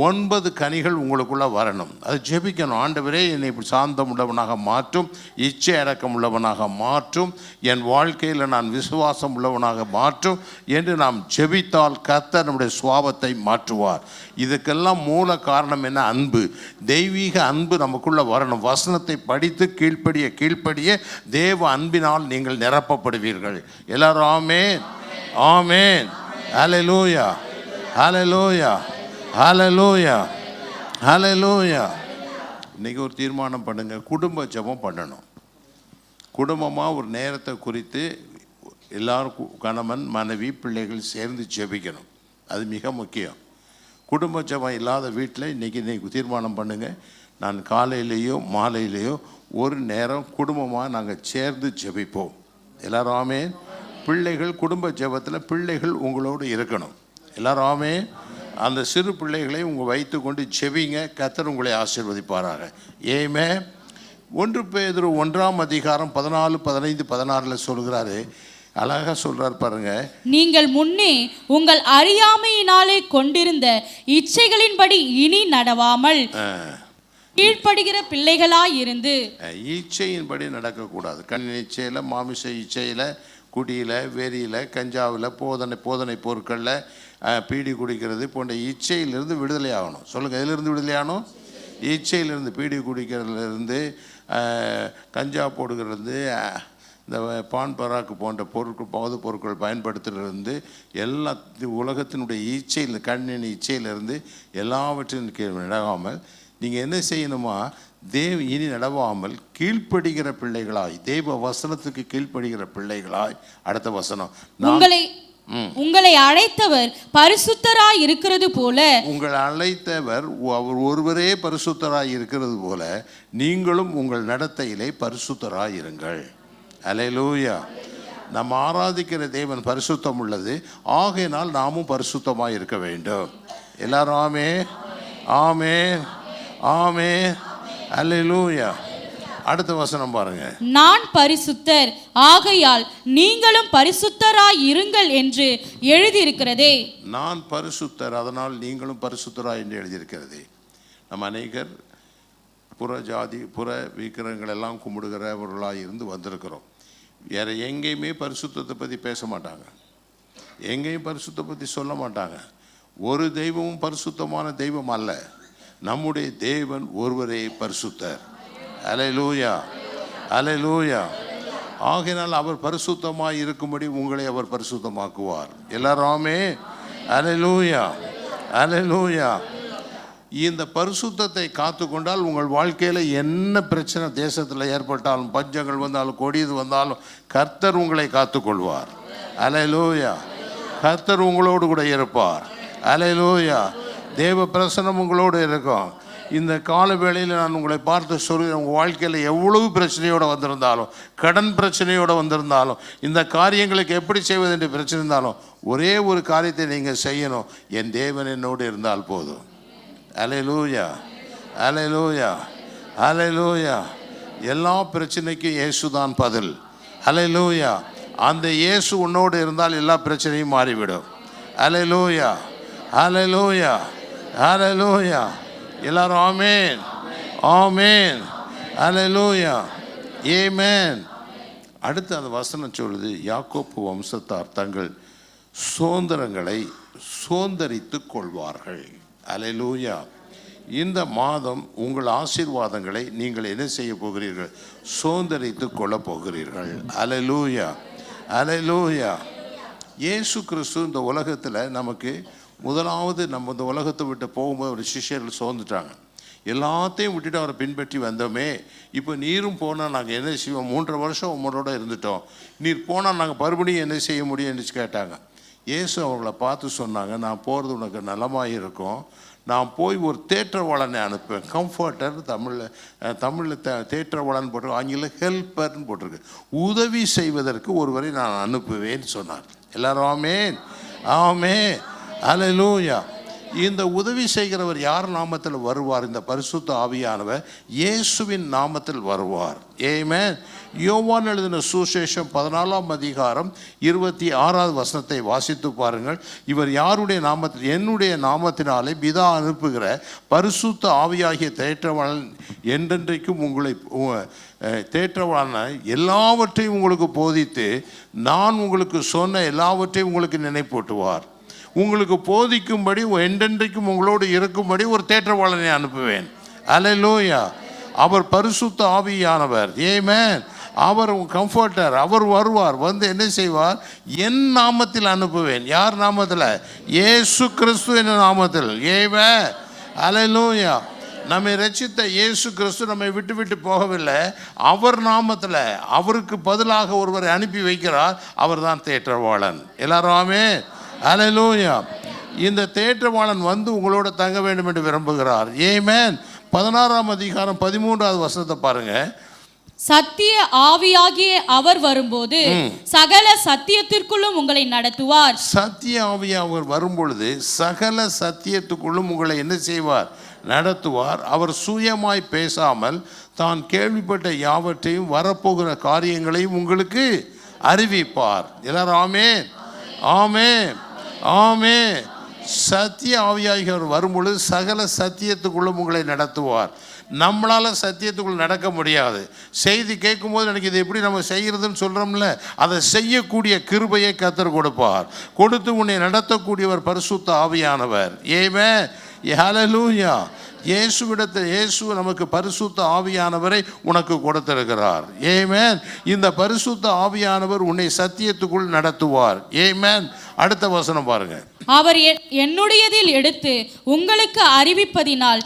9 கனிகள் உங்களுக்குள்ள வரணும். அது ஜெபிக்கணும். ஆண்டவரே, என்னை இப்படி சாந்தம் உள்ளவனாக மாற்றும், இச்சை அடக்கம் உள்ளவனாக மாற்றும், என் வாழ்க்கையில் நான் விசுவாசம் உள்ளவனாக மாற்றும் என்று நாம் ஜெபித்தால் கர்த்தர் நம்முடைய சுவாபத்தை மாற்றுவார். இதுக்கெல்லாம் மூல காரணம் என்ன? அன்பு. தெய்வீக அன்பு நமக்குள்ள வரணும். வசனத்தை படித்து கீழ்ப்படிய கீழ்ப்படிய தேவ அன்பினால் நீங்கள் நிரப்பப்படுவீர்கள். எல்லாரும் ஆமென், ஆமென், அல்லேலூயா, அல்லேலூயா, ஹல்லேலூயா, ஹல்லேலூயா. இன்றைக்கி ஒரு தீர்மானம் பண்ணுங்கள். குடும்ப ஜெபம் பண்ணணும். குடும்பமாக ஒரு நேரத்தை குறித்து எல்லாரும் கணவன் மனைவி பிள்ளைகள் சேர்ந்து ஜெபிக்கணும். அது மிக முக்கியம். குடும்ப ஜெபம் இல்லாத வீட்டில் இன்றைக்கி தீர்மானம் பண்ணுங்கள். நான் காலையிலேயோ மாலையிலேயோ ஒரு நேரம் குடும்பமாக நாங்கள் சேர்ந்து ஜெபிப்போம். எல்லாரும் ஆமென். பிள்ளைகள் குடும்ப ஜெபத்தில் பிள்ளைகள் உங்களோடு இருக்கணும். எல்லாரும் ஆமென். அந்த சிறு பிள்ளைகளை உங்கள் வைத்து கொண்டு செவிங்க, கர்த்தர் உங்களை ஆசீர்வதிப்பாராக. ஆமென். 1 பேதுரு 1ஆம் அதிகாரம் 14, 15, 16 சொல்கிறாரு. அழகாக சொல்கிறார் பாருங்க. நீங்கள் முன்னே உங்கள் அறியாமையினாலே கொண்டிருந்த இச்சைகளின்படி இனி நடவாமல். கீழ்ப்படுகிற பிள்ளைகளாய் இருந்து. இச்சையின்படி நடக்கக்கூடாது. கண் இச்சையில், மாமிச இச்சையில், குடியில், வெறியில், கஞ்சாவில், போதனை பொருட்களில், பீடி குடிக்கிறது போன்ற இச்சையிலிருந்து விடுதலை ஆகணும். சொல்லுங்கள், எதிலிருந்து விடுதலை ஆகணும்? இச்சையிலிருந்து, பீடி குடிக்கிறதுலேருந்து, கஞ்சா போடுகிறது, இந்த பான் பராக்கு போன்ற பொது பொருட்கள் பயன்படுத்துறதுலேருந்து, எல்லா உலகத்தினுடைய இச்சையில், கண்ணின் இச்சையிலிருந்து எல்லாவற்றின் கீழ் நடவாமல் நீங்கள் என்ன செய்யணுமா? இனி நடவாமல் கீழ்ப்படுகிற பிள்ளைகளாய், தெய்வ வசனத்துக்கு கீழ்ப்படுகிற பிள்ளைகளாய். அடுத்த வசனம், உங்களை அழைத்தவர் பரிசுத்தராய் இருக்கிறது போல, உங்களை அழைத்தவர் அவர் ஒருவரே பரிசுத்தராய் இருக்கிறது போல நீங்களும் உங்கள் நடத்தையிலே பரிசுத்தராய் இருங்கள். அல்லேலூயா. நம்ம ஆராதிக்கிற தேவன் பரிசுத்தம் உள்ளது, ஆகையினால் நாமும் பரிசுத்தமாய் இருக்க வேண்டும். எல்லாரும் ஆமே ஆமே ஆமே அல்லேலூயா. அடுத்த வசனம் பாருங்க. நான் பரிசுத்தர், ஆகையால் நீங்களும் பரிசுத்தராய் இருங்கள் என்று எழுதியிருக்கிறதே. நான் பரிசுத்தர், அதனால் நீங்களும் பரிசுத்தராய் என்று எழுதியிருக்கிறதே. நம்ம அநேகர் புற ஜாதி புற விக்கிரகங்கள் எல்லாம் கும்பிடுகிறவர்களாக இருந்து வந்திருக்கிறோம். வேற எங்கேயுமே பரிசுத்தத்தை பற்றி பேச மாட்டாங்க, எங்கேயும் பரிசுத்தை பற்றி சொல்ல மாட்டாங்க. ஒரு தெய்வமும் பரிசுத்தமான தெய்வம் அல்ல. நம்முடைய தேவன் ஒருவரே பரிசுத்தர். அல்லேலூயா அல்லேலூயா. ஆகையினால் அவர் பரிசுத்தமாய் இருக்கும்படி உங்களை அவர் பரிசுத்தமாக்குவார். எல்லாருமே அல்லேலூயா அல்லேலூயா. இந்த பரிசுத்தத்தை காத்து கொண்டால் உங்கள் வாழ்க்கையில் என்ன பிரச்சனை தேசத்தில் ஏற்பட்டாலும், பஞ்சங்கள் வந்தாலும், கொடியது வந்தாலும், கர்த்தர் உங்களை காத்துக்கொள்வார். அல்லேலூயா. கர்த்தர் உங்களோடு கூட இருப்பார். அல்லேலூயா. தேவ பிரசன்னம் உங்களோடு இருக்கும். இந்த கால வேளையில் நான் உங்களை பார்த்து சொல்கிறேன், உங்கள் வாழ்க்கையில் எவ்வளவு பிரச்சனையோடு வந்திருந்தாலும், கடன் பிரச்சனையோடு வந்திருந்தாலும், இந்த காரியங்களுக்கு எப்படி செய்வது என்று பிரச்சனை இருந்தாலும், ஒரே ஒரு காரியத்தை நீங்கள் செய்யணும், என் தேவன் என்னோடு இருந்தால் போதும். அல்லேலூயா அல்லேலூயா அல்லேலூயா. எல்லா பிரச்சனைக்கும் இயேசு தான் பதில். அல்லேலூயா. அந்த இயேசு உன்னோடு இருந்தால் எல்லா பிரச்சனையும் மாறிவிடும். அல்லேலூயா அல்லேலூயா அல்லேலூயா. எல்லாரும் ஆமேன் ஆமேன் அல்லேலூயா ஆமென். அடுத்து அந்த வசனம் சொல்லுது, யாக்கோப்பு வம்சத்தார் தங்கள் சுதந்திரங்களை சுதந்தரித்துக் கொள்வார்கள். அல்லேலூயா. இந்த மாதம் உங்கள் ஆசீர்வாதங்களை நீங்கள் என்ன செய்ய போகிறீர்கள்? சுதந்தரித்துக் கொள்ளப் போகிறீர்கள். அல்லேலூயா அல்லேலூயா. இயேசு கிறிஸ்து இந்த உலகத்தில் நமக்கு முதலாவது, நம்ம இந்த உலகத்தை விட்டு போகும்போது ஒரு சிஷ்யர்கள் சோர்ந்துட்டாங்க. எல்லாத்தையும் விட்டுட்டு அவரை பின்பற்றி வந்தோமே, இப்போ நீரும் போனால் நாங்கள் என்ன செய்வோம்? 3.5 வருஷம் உங்களோட இருந்துட்டோம், நீர் போனால் நாங்கள் மறுபடியும் என்ன செய்ய முடியும் என்று கேட்டாங்க. இயேசு அவங்கள பார்த்து சொன்னாங்க, நான் போகிறது உனக்கு நலமாக இருக்கும், நான் போய் ஒரு தேற்றவாளனை அனுப்புவேன். கம்ஃபர்டர் தமிழில் தேற்றவாளன் போட்டு, ஆங்கிலம் ஹெல்ப்பர்னு போட்டிருக்கு. உதவி செய்வதற்கு ஒருவரை நான் அனுப்புவேன்னு சொன்னார். எல்லாரும் ஆமேன் ஆமேன் அல்லேலூயா. இந்த உதவி செய்கிறவர் யார் நாமத்தில் வருவார்? இந்த பரிசுத்த ஆவியானவர் இயேசுவின் நாமத்தில் வருவார். ஆமென். யோவான் எழுதின சுவிசேஷம் 14ஆம் அதிகாரம் 26வது வசனத்தை வாசித்து பாருங்கள். இவர் யாருடைய நாமத்தில்? என்னுடைய நாமத்தினாலே பிதா அனுப்புகிற பரிசுத்த ஆவியாகிய தேற்றவாளன் என்றென்றைக்கும் உங்களை தேற்றவாளன எல்லாவற்றையும் உங்களுக்கு போதித்து நான் உங்களுக்கு சொன்ன எல்லாவற்றையும் உங்களுக்கு நினைப்பூட்டுவார். உங்களுக்கு போதிக்கும்படி என்றென்றைக்கும் உங்களோடு இருக்கும்படி ஒரு தேற்றவாளனை அனுப்புவேன். அல்லேலூயா. அவர் பரிசுத்த ஆவியானவர். ஆமென். அவர் கம்ஃபர்டர். அவர் வருவார், வந்து என்ன செய்வார்? என் நாமத்தில் அனுப்புவேன். யார் நாமத்தில்? இயேசு கிறிஸ்து என்ற நாமத்தில். ஆமென். அல்லேலூயா. நம்மை ரட்சித்த இயேசு கிறிஸ்து நம்மை விட்டு விட்டு போகவில்லை. அவர் நாமத்தில் அவருக்கு பதிலாக ஒருவரை அனுப்பி வைக்கிறார். அவர் தான் தேற்றவாளன். எல்லாரும் ஆமென். அல்லேலூயா. இந்த தேற்றவாளன் வந்து உங்களோட தங்க வேண்டும் என்று விரும்புகிறார். ஆமென். 16ஆம் அதிகாரம் 13வது வசனத்தை பாருங்க. சத்திய ஆவியாகிய அவர் வரும்போது சகல சத்தியத்திற்குள்ளும் உங்களை நடத்துவார். சத்திய ஆவியானவர் வரும்பொழுது சகல சத்தியத்துக்குள்ளும் உங்களை என்ன செய்வார்? நடத்துவார். அவர் சுயமாய் பேசாமல் தான் கேள்விப்பட்ட யாவற்றையும் வரப்போகிற காரியங்களையும் உங்களுக்கு அறிவிப்பார். எல்லாரும் ஆமென் ஆமென் ஆமென். சத்திய ஆவியாகியவர் வரும்பொழுது சகல சத்தியத்துக்குள்ளும் உங்களை நடத்துவார். நம்மளால் சத்தியத்துக்குள் நடக்க முடியாது. செய்தி கேட்கும்போது எனக்கு இது எப்படி நம்ம செய்கிறதுன்னு சொல்கிறோம்ல, அதை செய்யக்கூடிய கிருபையை கர்த்தர் கொடுப்பார். கொடுத்து உன்னை நடத்தக்கூடியவர் பரிசுத்த ஆவியானவர். ஆமென், ஹல்லேலூயா. இயேசு நமக்கு பரிசுத்த ஆவியானவரை உனக்கு கொடுத்திருக்கிறார். ஆமென். இந்த பரிசுத்த ஆவியானவர் உன்னை சத்தியத்துக்குள் நடத்துவார். ஆமென். அடுத்த வசனம் பாருங்க. அவர் என்னுடையதில் எடுத்து உங்களுக்கு அறிவிப்பதினால்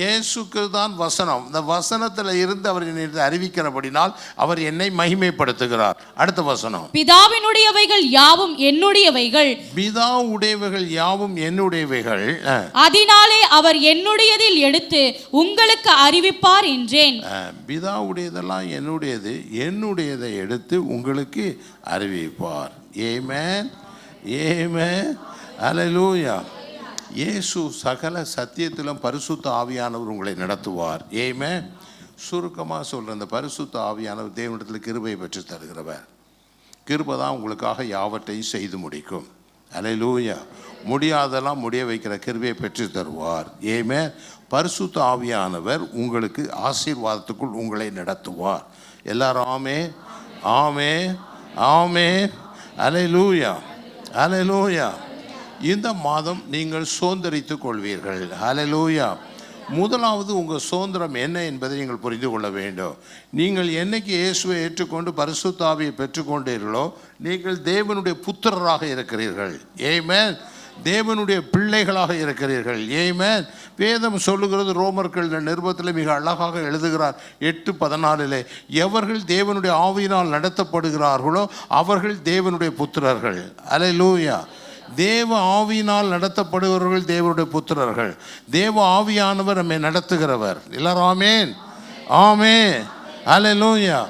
இயேசுக்கு தான் வசனம். இந்த வசனத்தில் இருந்து அவர் என்னை அறிவிக்கிறபடினால் அவர் என்னை மகிமைப்படுத்துகிறார். அடுத்த வசனம். பிதாவினுடையவைகள் யாவும் என்னுடையவைகள். பிதாவுடையவைகள் யாவும் என்னுடையவைகள். அதனாலே அவர் என்னுடையதில் எடுத்து உங்களுக்கு அறிவிப்பார் என்றேன். பிதாவுடையதெல்லாம் என்னுடையது, என்னுடையதை எடுத்து உங்களுக்கு அறிவிப்பார். ஆமென், ஆமென், ஹல்லேலூயா. இயேசு சகல சத்தியத்திலும் பரிசுத்த ஆவியானவர் உங்களை நடத்துவார். ஆமென். சுருக்கமாக சொல்கிறேன், இந்த பரிசுத்த ஆவியானவர் தேவனிடத்தில் கிருபையை பெற்று தருகிறவர். கிருபை தான் உங்களுக்காக யாவற்றையும் செய்து முடிக்கும். ஹல்லேலூயா. முடியாதெல்லாம் முடிய வைக்கிற கிருபையை பெற்று தருவார். ஆமென். பரிசுத்த ஆவியானவர் உங்களுக்கு ஆசீர்வாதத்துக்குள் உங்களை நடத்துவார். எல்லாரும் ஆமென், ஆமென், ஆமென், ஹல்லேலூயா, ஹல்லேலூயா. இந்த மாதம் நீங்கள் சுதந்தரித்துக் கொள்வீர்கள். ஹல்லேலூயா. முதலாவது உங்கள் சுதந்திரம் என்ன என்பதை நீங்கள் புரிந்து கொள்ள வேண்டும். நீங்கள் என்னைக்கு இயேசுவை ஏற்றுக்கொண்டு பரிசுத்த ஆவியை பெற்றுக்கொண்டீர்களோ நீங்கள் தேவனுடைய புத்திரராக இருக்கிறீர்கள். ஆமென். தேவனுடைய பிள்ளைகளாக இருக்கிறீர்கள். ஆமென். வேதம் சொல்லுகிறது, ரோமர்கள் நிருபத்தில் மிக அழகாக எழுதுகிறார் 8:14, எவர்கள் தேவனுடைய ஆவியினால் நடத்தப்படுகிறார்களோ அவர்கள் தேவனுடைய புத்திரர்கள். அல்லேலூயா. தேவ ஆவியினால் நடத்தப்படுகிறவர்கள் தேவனுடைய புத்திரர்கள். தேவ ஆவியானவர் நம்மை நடத்துகிறவர். எல்லாரும் ஆமென், ஆமென், அல்லேலூயா.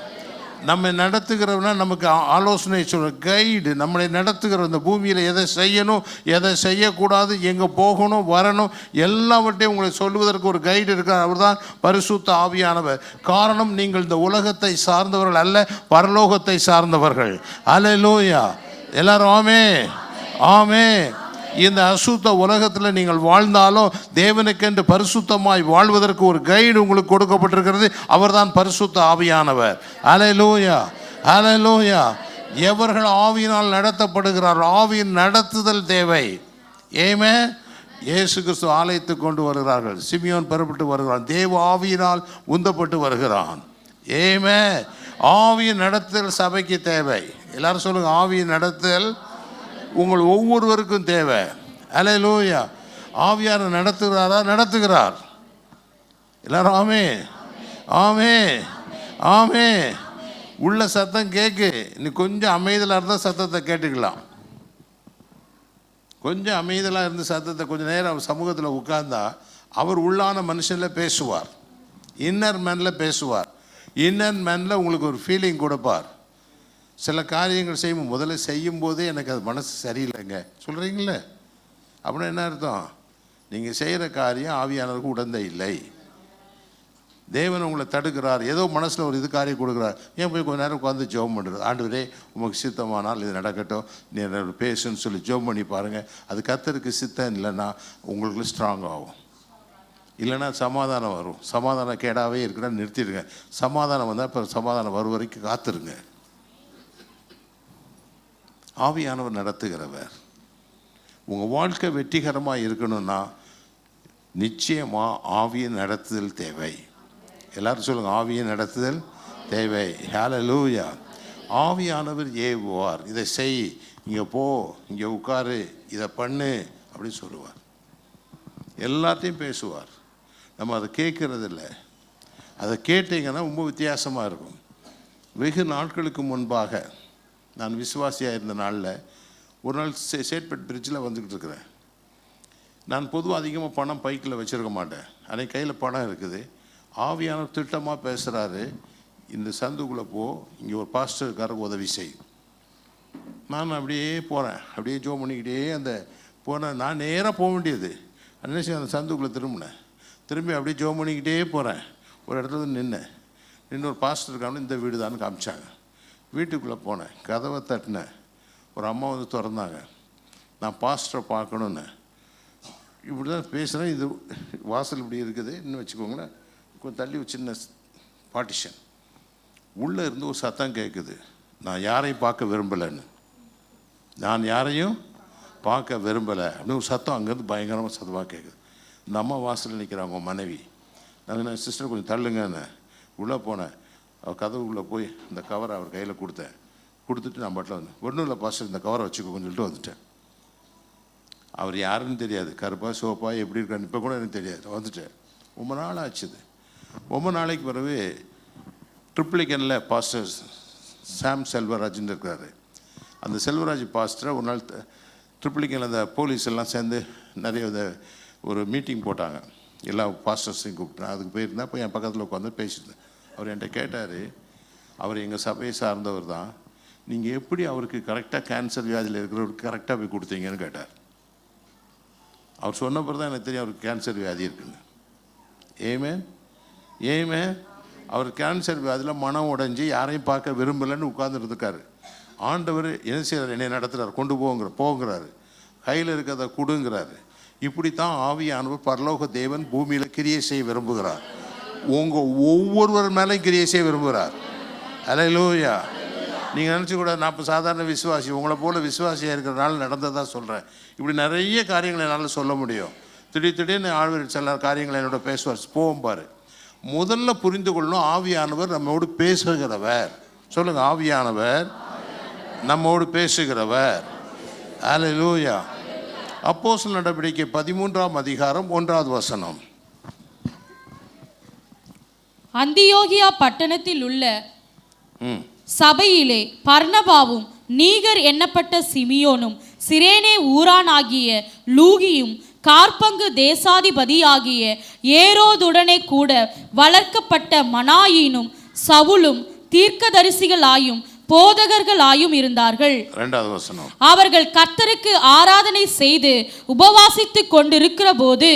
நம்மை நடத்துகிறவனா நமக்கு ஆலோசனை சொல்கிற கைடு, நம்மளை நடத்துகிற இந்த பூமியில் எதை செய்யணும் எதை செய்யக்கூடாது, எங்கே போகணும் வரணும் எல்லாவற்றையும் உங்களை சொல்லுவதற்கு ஒரு கைடு இருக்கார். அவர் தான் பரிசுத்த ஆவியானவர். காரணம், நீங்கள் இந்த உலகத்தை சார்ந்தவர்கள் அல்ல, பரலோகத்தை சார்ந்தவர்கள். அல்லேலூயா. எல்லாரும் ஆமென், ஆமென். இந்த அசுத்த உலகத்தில் நீங்கள் வாழ்ந்தாலும் தேவனுக்கென்று பரிசுத்தமாய் வாழ்வதற்கு ஒரு கைடு உங்களுக்கு கொடுக்கப்பட்டிருக்கிறது. அவர்தான் பரிசுத்த ஆவியானவர். அல்லேலூயா, அல்லேலூயா. எவர்கள் ஆவியினால் நடத்தப்படுகிறார், ஆவியின் நடத்துதல் தேவை. ஆமென். இயேசு கிறிஸ்து ஆலயத்துக்கு கொண்டு வருகிறார்கள். சிமியோன் பெறப்பட்டு வருகிறான், தேவ ஆவியினால் உந்தப்பட்டு வருகிறான். ஆமென். ஆவியின் நடத்துதல் சபைக்கு தேவை. எல்லாரும் சொல்லுங்க, ஆவியின் நடத்துதல் உங்கள் ஒவ்வொருவருக்கும் தேவை. அல்லேலூயா. ஆவியார் நடத்துகிறாரா? நடத்துகிறார். எல்லாரும் ஆமென், ஆமென், ஆமென். உள்ள சத்தம் கேட்கு. நீ கொஞ்சம் அமைதலாக இருந்தால் சத்தத்தை கேட்டுக்கலாம். கொஞ்சம் அமைதலாக இருந்து சத்தத்தை கொஞ்சம் நேரம் அவர் சமூகத்தில் உட்கார்ந்தா அவர் உள்ளான மனுஷனில் பேசுவார். இன்னர் மேனில் பேசுவார். இன்னர் மேனில் உங்களுக்கு ஒரு ஃபீலிங் கொடுப்பார். சில காரியங்கள் செய்யும் முதல்ல செய்யும்போதே எனக்கு அது மனசு சரியில்லைங்க சொல்கிறீங்களே, அப்படின்னா என்ன அர்த்தம்? நீங்கள் செய்கிற காரியம் ஆவியானவருக்கு உடந்தை இல்லை. தேவன் உங்களை தடுக்கிறார், ஏதோ மனசில் ஒரு இது காரியம் கொடுக்குறார். ஏன் போய் கொஞ்சம் நேரம் உட்காந்து ஜெபம் பண்ணுறது? ஆண்டவரே உமக்கு சித்தமானால் இது நடக்கட்டும், நீ பேசுன்னு சொல்லி ஜெபம் பண்ணி பாருங்கள். அது கர்த்தருக்கு சித்தம் இல்லைன்னா உங்களுக்கு ஸ்ட்ராங் ஆகும். இல்லைன்னா சமாதானம் வரும். சமாதானம் கேடாவே இருக்குன்னா நிறுத்திடுங்க. சமாதானம் வந்தால் இப்போ சமாதானம் வரும் வரைக்கும் காத்துருங்க. ஆவியானவர் நடத்துகிறவர். உங்கள் வாழ்க்கை வெற்றிகரமாக இருக்கணும்னா நிச்சயமாக ஆவியின் நடத்துதல் தேவை. எல்லாரும் சொல்லுங்கள், ஆவியின் நடத்துதல் தேவை. ஹல்லேலூயா. ஆவியானவர் ஏவுவார். இதை செய், இங்கே போ, இங்கே உட்காரு, இதை பண்ணு அப்படின்னு சொல்லுவார். எல்லாத்தையும் பேசுவார். நம்ம அதை கேட்கறதில்ல. அதை கேட்டீங்கன்னா ரொம்ப வித்தியாசமாக இருக்கும். வெகு நாட்களுக்கு முன்பாக நான் விசுவாசியாக இருந்த நாளில் ஒரு நாள் சேட்பட் பிரிட்ஜில் வந்துக்கிட்டு இருக்கிறேன். நான் பொதுவாக அதிகமாக பணம் பைக்கில் வச்சுருக்க மாட்டேன். அன்றைக்கு கையில் பணம் இருக்குது. ஆவியானவர் திட்டமாக பேசுகிறாரு, இந்த சந்துக்குள்ளே போ, இங்கே ஒரு பாஸ்டருக்காரருக்கு உதவி செய். நான் அப்படியே போகிறேன். அப்படியே ஜோம் பண்ணிக்கிட்டே அந்த போனேன். நான் நேராக போக வேண்டியது. அன்னைக்கு அந்த சந்துக்குள்ளே திரும்பி அப்படியே ஜோம் பண்ணிக்கிட்டே போகிறேன். ஒரு இடத்துல நின்று ஒரு பாஸ்டருக்கான இந்த வீடு தான் காமிச்சாங்க. வீட்டுக்குள்ளே போனேன், கதவை தட்டினேன். ஒரு அம்மா வந்து திறந்தாங்க. நான் பாஸ்டரை பார்க்கணுன்னு. இப்படி தான் பேசுகிறேன். இது வாசல் இப்படி இருக்குது இன்னும் வச்சுக்கோங்களேன். கொஞ்சம் தள்ளி ஒரு சின்ன பார்ட்டிஷன். உள்ளே இருந்து ஒரு சத்தம் கேட்குது, நான் யாரையும் பார்க்க விரும்பலைன்னு. நான் யாரையும் பார்க்க விரும்பலை அப்படின்னு ஒரு சத்தம் அங்கேருந்து பயங்கரமாக சத்தமாக கேட்குது. இந்த அம்மா வாசலில் நிற்கிறாங்க, அவங்க மனைவி. நான் சிஸ்டர் கொஞ்சம் தள்ளுங்கன்னு உள்ளே போனேன். அவர் கதவுக்குள்ளே போய் இந்த கவரை அவர் கையில் கொடுத்தேன். கொடுத்துட்டு நான் பாட்டில் வந்தேன். ஒன்றும் இல்லை பாஸ்டர், இந்த கவரை வச்சுக்கோன்னு சொல்லிட்டு வந்துட்டேன். அவர் யாருன்னு தெரியாது, கருப்பா சோப்பா எப்படி இருக்கான்னு இப்போ கூட எனக்கு தெரியாது. வந்துட்டேன். ரொம்ப நாள் ஆச்சுது. ரொம்ப நாளைக்கு பிறகு ட்ரிப்ளிகனில் பாஸ்டர் சாம் செல்வராஜ்னு இருக்கிறாரு. அந்த செல்வராஜ் பாஸ்டரை ஒரு நாள் ட்ரிப்ளிகனில் அந்த போலீஸ் எல்லாம் சேர்ந்து நிறைய ஒரு மீட்டிங் போட்டாங்க. எல்லா பாஸ்டர்ஸையும் கூப்பிட்டேன். அதுக்கு போயிருந்தேன். போய் என் பக்கத்தில் உட்காந்து பேசியிருந்தேன். அவர் என்கிட்ட கேட்டார், அவர் எங்கள் சபையை சார்ந்தவர் தான், நீங்கள் எப்படி அவருக்கு கரெக்டாக கேன்சர் வியாதியில் இருக்கிறவருக்கு கரெக்டாக போய் கொடுத்தீங்கன்னு கேட்டார். அவர் சொன்ன பிறகு தான் எனக்கு தெரியும் அவருக்கு கேன்சர் வியாதி இருக்குங்க. ஏமே அவர் கேன்சர் வியாதியில் மனம் உடைஞ்சி யாரையும் பார்க்க விரும்பலைன்னு உட்கார்ந்துருக்காரு. ஆண்டவர் என்ன செய்கிறார், என்னை நடத்துகிறார், கொண்டு போங்கிறாரு, கையில் இருக்கிறத கொடுங்கிறாரு. இப்படித்தான் ஆவியானவர் பரலோக தேவன் பூமியில் கிரியை செய்ய விரும்புகிறார். உங்கள் ஒவ்வொருவர் மேலேயும் கிரியை செய்ய விரும்புகிறார். அல்லேலூயா. நீங்கள் நினச்சி கூட நான் இப்போ சாதாரண விசுவாசி, உங்களை போல் விசுவாசியாக இருக்கிறனால நடந்ததாக சொல்கிறேன். இப்படி நிறைய காரியங்களை என்னால் சொல்ல முடியும். திடீர்னு ஆழ்வர் சில காரியங்களை என்னோட பேசுவார். போகும் பாரு. முதல்ல புரிந்து கொள்ளணும், ஆவியானவர் நம்மோடு பேசுகிறவர். சொல்லுங்கள், ஆவியானவர் நம்மோடு பேசுகிறவர். அல்லேலூயா. அப்போஸ்தலர் நடவடிக்கை 13ஆம் அதிகாரம் 1வது வசனம். அந்தியோகியா பட்டணத்தில் உள்ள சபையிலே பர்னபாவும் நீகர் எண்ணப்பட்ட சிமியோனும் சிரேனே ஊரானாகிய லூகியும் கார்பங்கு தேசாதிபதியாகிய ஏரோதுடனே கூட வளர்க்கப்பட்ட மனாயீனும் சவுலும் தீர்க்கதரிசிகளாயும் போதகர்களாயும் இருந்தார்கள். 2வது வசனம். அவர்கள் கர்த்தருக்கு ஆராதனை செய்து உபவாசித்துக் கொண்டிருக்கிற போது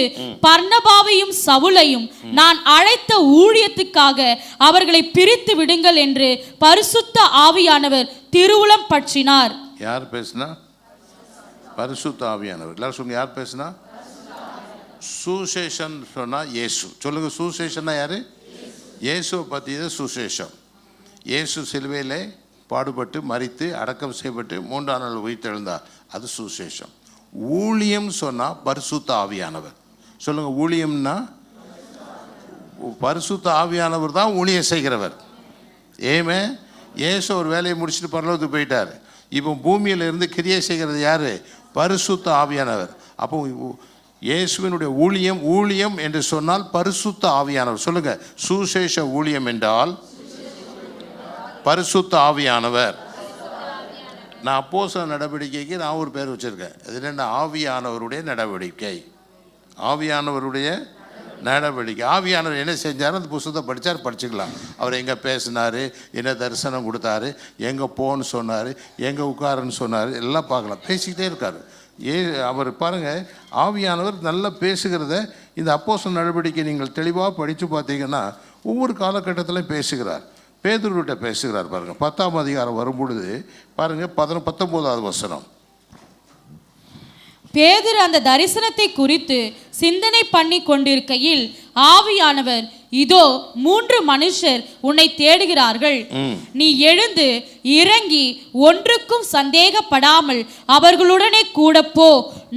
பர்னபாவையும் சவுலையும் நான் அழைத்த ஊழியத்துக்காக அவர்களை பிரித்து விடுங்கள் என்று பரிசுத்த ஆவியானவர் திருவுளம் பற்றினார். யார் பேசினா? பரிசுத்த ஆவியானவர். எல்லாரும் சொல்லுங்க, யார் பேசினா? சுசேஷன் சொன்னா இயேசு. சொல்லுங்க, சுசேஷன்னா யாரு? இயேசுவை பற்றியது சுசேஷம். இயேசு சிலுவையிலே பாடுபட்டு மரித்து அடக்கம் செய்யப்பட்டு 3ஆம் நாள் உயிர்த்தெழுந்தார், அது சுசேஷம். ஊழியம் சொன்னால் பரிசுத்த ஆவியானவர். சொல்லுங்க, ஊழியம்னா பரிசுத்த ஆவியானவர் தான் ஊழியம் செய்கிறவர். ஏமே இயேசு ஒரு வேலையை முடிச்சுட்டு பரலோகத்துக்கு போயிட்டார். இப்போ பூமியில் இருந்து கிரியை செய்கிறது யார்? பரிசுத்த ஆவியானவர். அப்போ இயேசுவினுடைய ஊழியம் என்று சொன்னால் பரிசுத்த ஆவியானவர். சொல்லுங்க, சுசேஷ ஊழியம் என்றால் பரிசுத்த ஆவியானவர். நான் அப்போஸ்தலர் நடவடிக்கைக்கு நான் ஒரு பேர் வச்சுருக்கேன். அது என்ன? ஆவியானவருடைய நடவடிக்கை. ஆவியானவருடைய நடவடிக்கை. ஆவியானவர் என்ன செஞ்சார், அந்த புத்தகத்தை படித்தார், படிச்சுக்கலாம். அவர் எங்கே பேசினார், என்ன தரிசனம் கொடுத்தாரு, எங்கே போன்னு சொன்னார், எங்கே உட்காருன்னு சொன்னார், எல்லாம் பார்க்கலாம். பேசிக்கிட்டே இருக்கார். அவர் பாருங்கள், ஆவியானவர் நல்லா பேசுகிறத இந்த அப்போஸ்தலர் நடவடிக்கை நீங்கள் தெளிவாக படித்து பார்த்தீங்கன்னா ஒவ்வொரு காலகட்டத்திலையும் பேசுகிறார். பேதுருவிட்ட பேசுகிறார் பாருங்கள். 10ஆம் அதிகாரம் வரும்பொழுது பாருங்கள் 19வது வசனம். பேதுரு அந்த தரிசனத்தை குறித்து சிந்தனை பண்ணி கொண்டிருக்கையில் ஆவியானவர், இதோ 3 மனுஷர் உன்னை தேடுகிறார்கள், நீ எழுந்து இறங்கி ஒன்றுக்கும் சந்தேகப்படாமல் அவர்களுடனே கூட போ,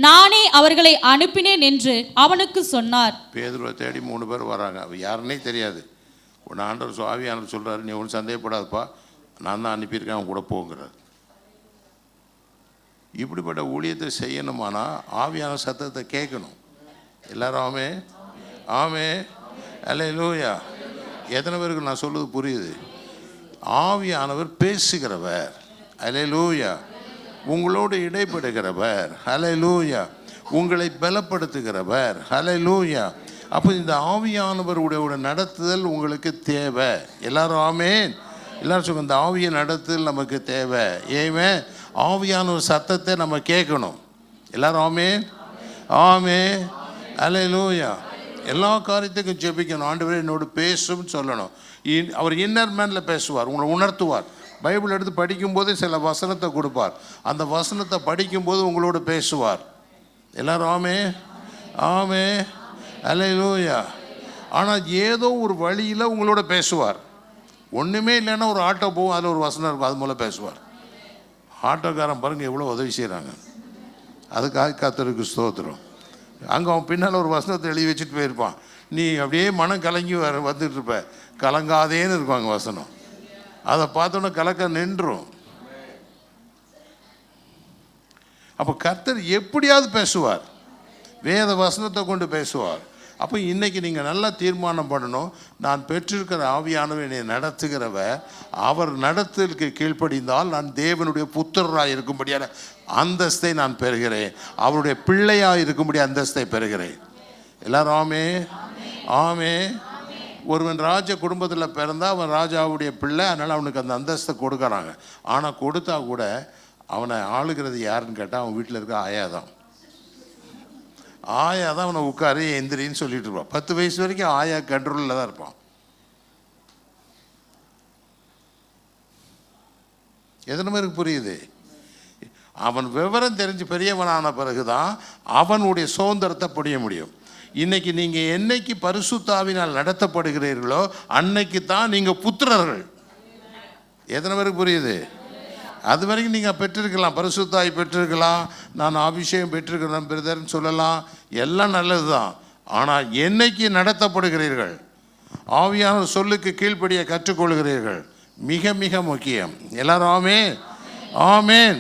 நானே அவர்களை அனுப்பினேன் என்று அவனுக்கு சொன்னார். பேதுருவை தேடி 3 பேர் வராங்க. அவ யாருன்னே தெரியாது. ஒன்று ஆண்டவர் ஆவியானவர் சொல்கிறாரு, நீ ஒன்றும் சந்தேகப்படாதப்பா, நான் தான் அனுப்பியிருக்கேன், அவன் கூட போங்கிறார். இப்படிப்பட்ட ஊழியத்தை செய்யணுமானா ஆவியான சத்தத்தை கேட்கணும். எல்லாரும் ஆமே ஆமே அல்லேலூயா. எத்தனை பேருக்கு நான் சொல்லுவது புரியுது? ஆவியானவர் பேசுகிறவர். அல்லேலூயா. உங்களோடு இடைப்படுகிறவர். அல்லேலூயா. உங்களை பலப்படுத்துகிறவர். அல்லேலூயா. அப்போ இந்த ஆவியானவருடைய நடத்துதல் உங்களுக்கு தேவை. எல்லாரும் ஆமேன். எல்லாரும் சொல்லுங்க, இந்த ஆவியை நடத்துதல் நமக்கு தேவை. ஏமே ஆவியானவர் சத்தத்தை நம்ம கேட்கணும். எல்லாரும் ஆமேன் ஆமே அல்லேலூயா. எல்லா காரியத்துக்கும் ஜெபிக்கணும். ஆண்டவரே என்னோடு பேசும்னு சொல்லணும். அவர் இன்னர் மேனில் பேசுவார், உங்களை உணர்த்துவார். பைபிள் எடுத்து படிக்கும்போதே சில வசனத்தை கொடுப்பார். அந்த வசனத்தை படிக்கும்போது உங்களோடு பேசுவார். எல்லாரும் ஆமே ஆமே, அல்லேலூயா. ஆனால் ஏதோ ஒரு வழியில் உங்களோட பேசுவார். ஒன்றுமே இல்லைன்னா ஒரு ஆட்டோ போகும், அதில் ஒரு வசனம் இருக்கும், அது மூலம் பேசுவார். ஆட்டோக்காரன் பாருங்கள் எவ்வளோ உதவி செய்கிறாங்க. அதுக்காக கர்த்தருக்கு ஸ்தோத்திரம். அங்கே அவன் பின்னால் ஒரு வசனத்தை எழுதி வச்சுட்டு போயிருப்பான். நீ அப்படியே மனம் கலங்கி வந்துட்டு இருப்ப, கலங்காதேன்னு இருக்கும் அங்கே வசனம். அதை பார்த்தோன்னே கலக்க நின்றும். அப்போ கர்த்தர் எப்படியாவது பேசுவார், வேத வசனத்தை கொண்டு பேசுவார். அப்போ இன்றைக்கி நீங்கள் நல்லா தீர்மானம் பண்ணணும், நான் பெற்றிருக்கிற ஆவியானவர் என்னை நடத்துகிறவர், அவர் நடத்தலுக்கு கீழ்ப்படிந்தால் நான் தேவனுடைய புத்திரராக இருக்கும்படியான அந்தஸ்தை நான் பெறுகிறேன், அவருடைய பிள்ளையாக இருக்கும்படி அந்தஸ்தை பெறுகிறேன். எல்லாரும் ஆமே, ஆமே. ஒருவன் ராஜ குடும்பத்தில் பிறந்தால் அவன் ராஜாவுடைய பிள்ளை, அதனால் அவனுக்கு அந்த அந்தஸ்தை கொடுக்குறாங்க. ஆனால் கொடுத்தா கூட அவனை ஆளுகிறது யாருன்னு கேட்டால் அவன் வீட்டில் இருக்க ஆயா தான். ஆயா தான் அவனை உட்காரு எந்திரின்னு சொல்லிட்டு இருப்பான். 10 வயசு வரைக்கும் ஆயா கண்ட்ரோலில் தான் இருப்பான். எத்தனை பேருக்கு புரியுது? அவன் விவரம் தெரிஞ்சு பெரியவனான பிறகு தான் அவனுடைய சுதந்திரத்தை புரிய முடியும். இன்னைக்கு நீங்கள் என்னைக்கு பரிசுத்த ஆவியினால் நடத்தப்படுகிறீர்களோ அன்னைக்கு தான் நீங்கள் புத்திரர்கள். எத்தனை பேருக்கு புரியுது? அது வரைக்கும் நீங்கள் பெற்றிருக்கலாம், பரிசுத்த ஆவி பெற்றிருக்கலாம், நான் அபிஷேகம் பெற்றிருக்கிறேன் பிரதர்ன்னு சொல்லலாம், எல்லாம் நல்லது தான். ஆனால் என்னைக்கு நடத்தப்படுகிறீர்கள், ஆவியான சொல்லுக்கு கீழ்ப்படிய கற்றுக்கொள்கிறீர்கள், மிக மிக முக்கியம். எல்லாரும் ஆமென், ஆமென்.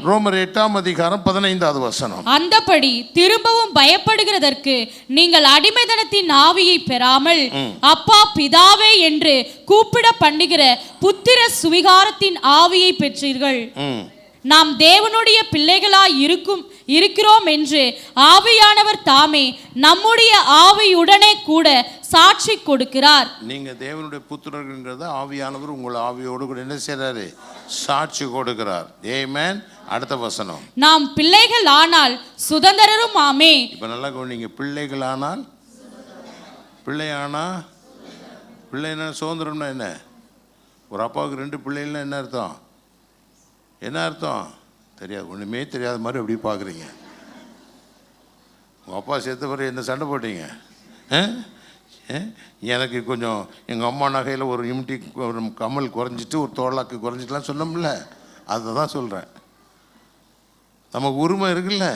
ரோமர் 8ஆம் அதிகாரம் 15வது வசனம். அந்தபடி திரும்பவும் பயப்படுகிறதற்கு நீங்கள் அடிமைத்தனத்தின் ஆவியை பெறாமல் அப்பா பிதாவே என்று கூப்பிட பண்ணுகிற புத்திர சுவிகாரத்தின் ஆவியை பெற்றீர்கள். நாம் தேவனுடைய பிள்ளைகளாய் இருக்கிறோம் என்று ஆவியானவர் தாமே நம்முடைய ஆவியுடனே கூட சாட்சி கொடுக்கிறார். நீங்க தேவனுடைய புத்திரர்கள்ங்கிறத ஆவியானவர் உங்கள் ஆவியோடு கூட என்ன செய்றாரு? சாட்சி கொடுக்கிறார். ஆமென். அடுத்த வசனம். நாம் பிள்ளைகள் ஆனால் சுதந்திரரும் ஆமே. இப்ப நல்லா கவனிங்க. பிள்ளைகள் ஆனால், பிள்ளையானா, பிள்ளைனா சுதந்திரம்னா என்ன? ஒரு அப்பாவுக்கு 2 பிள்ளைகள்னா என்ன அர்த்தம்? என்ன அர்த்தம் தெரியாது, ஒன்றுமே தெரியாத மாதிரி எப்படி பார்க்குறீங்க? உங்கள் அப்பா சேர்த்த பிறகு என்ன சண்டை போட்டீங்க? எனக்கு கொஞ்சம் எங்கள் அம்மா நகையில் ஒரு இம்டி ஒரு கம்மல் குறைஞ்சிட்டு ஒரு தோளாக்கு குறைஞ்சிட்டுலாம் சொன்னோம்ல, அதை தான் சொல்கிறேன். நமக்கு உரிமை இருக்குல்ல,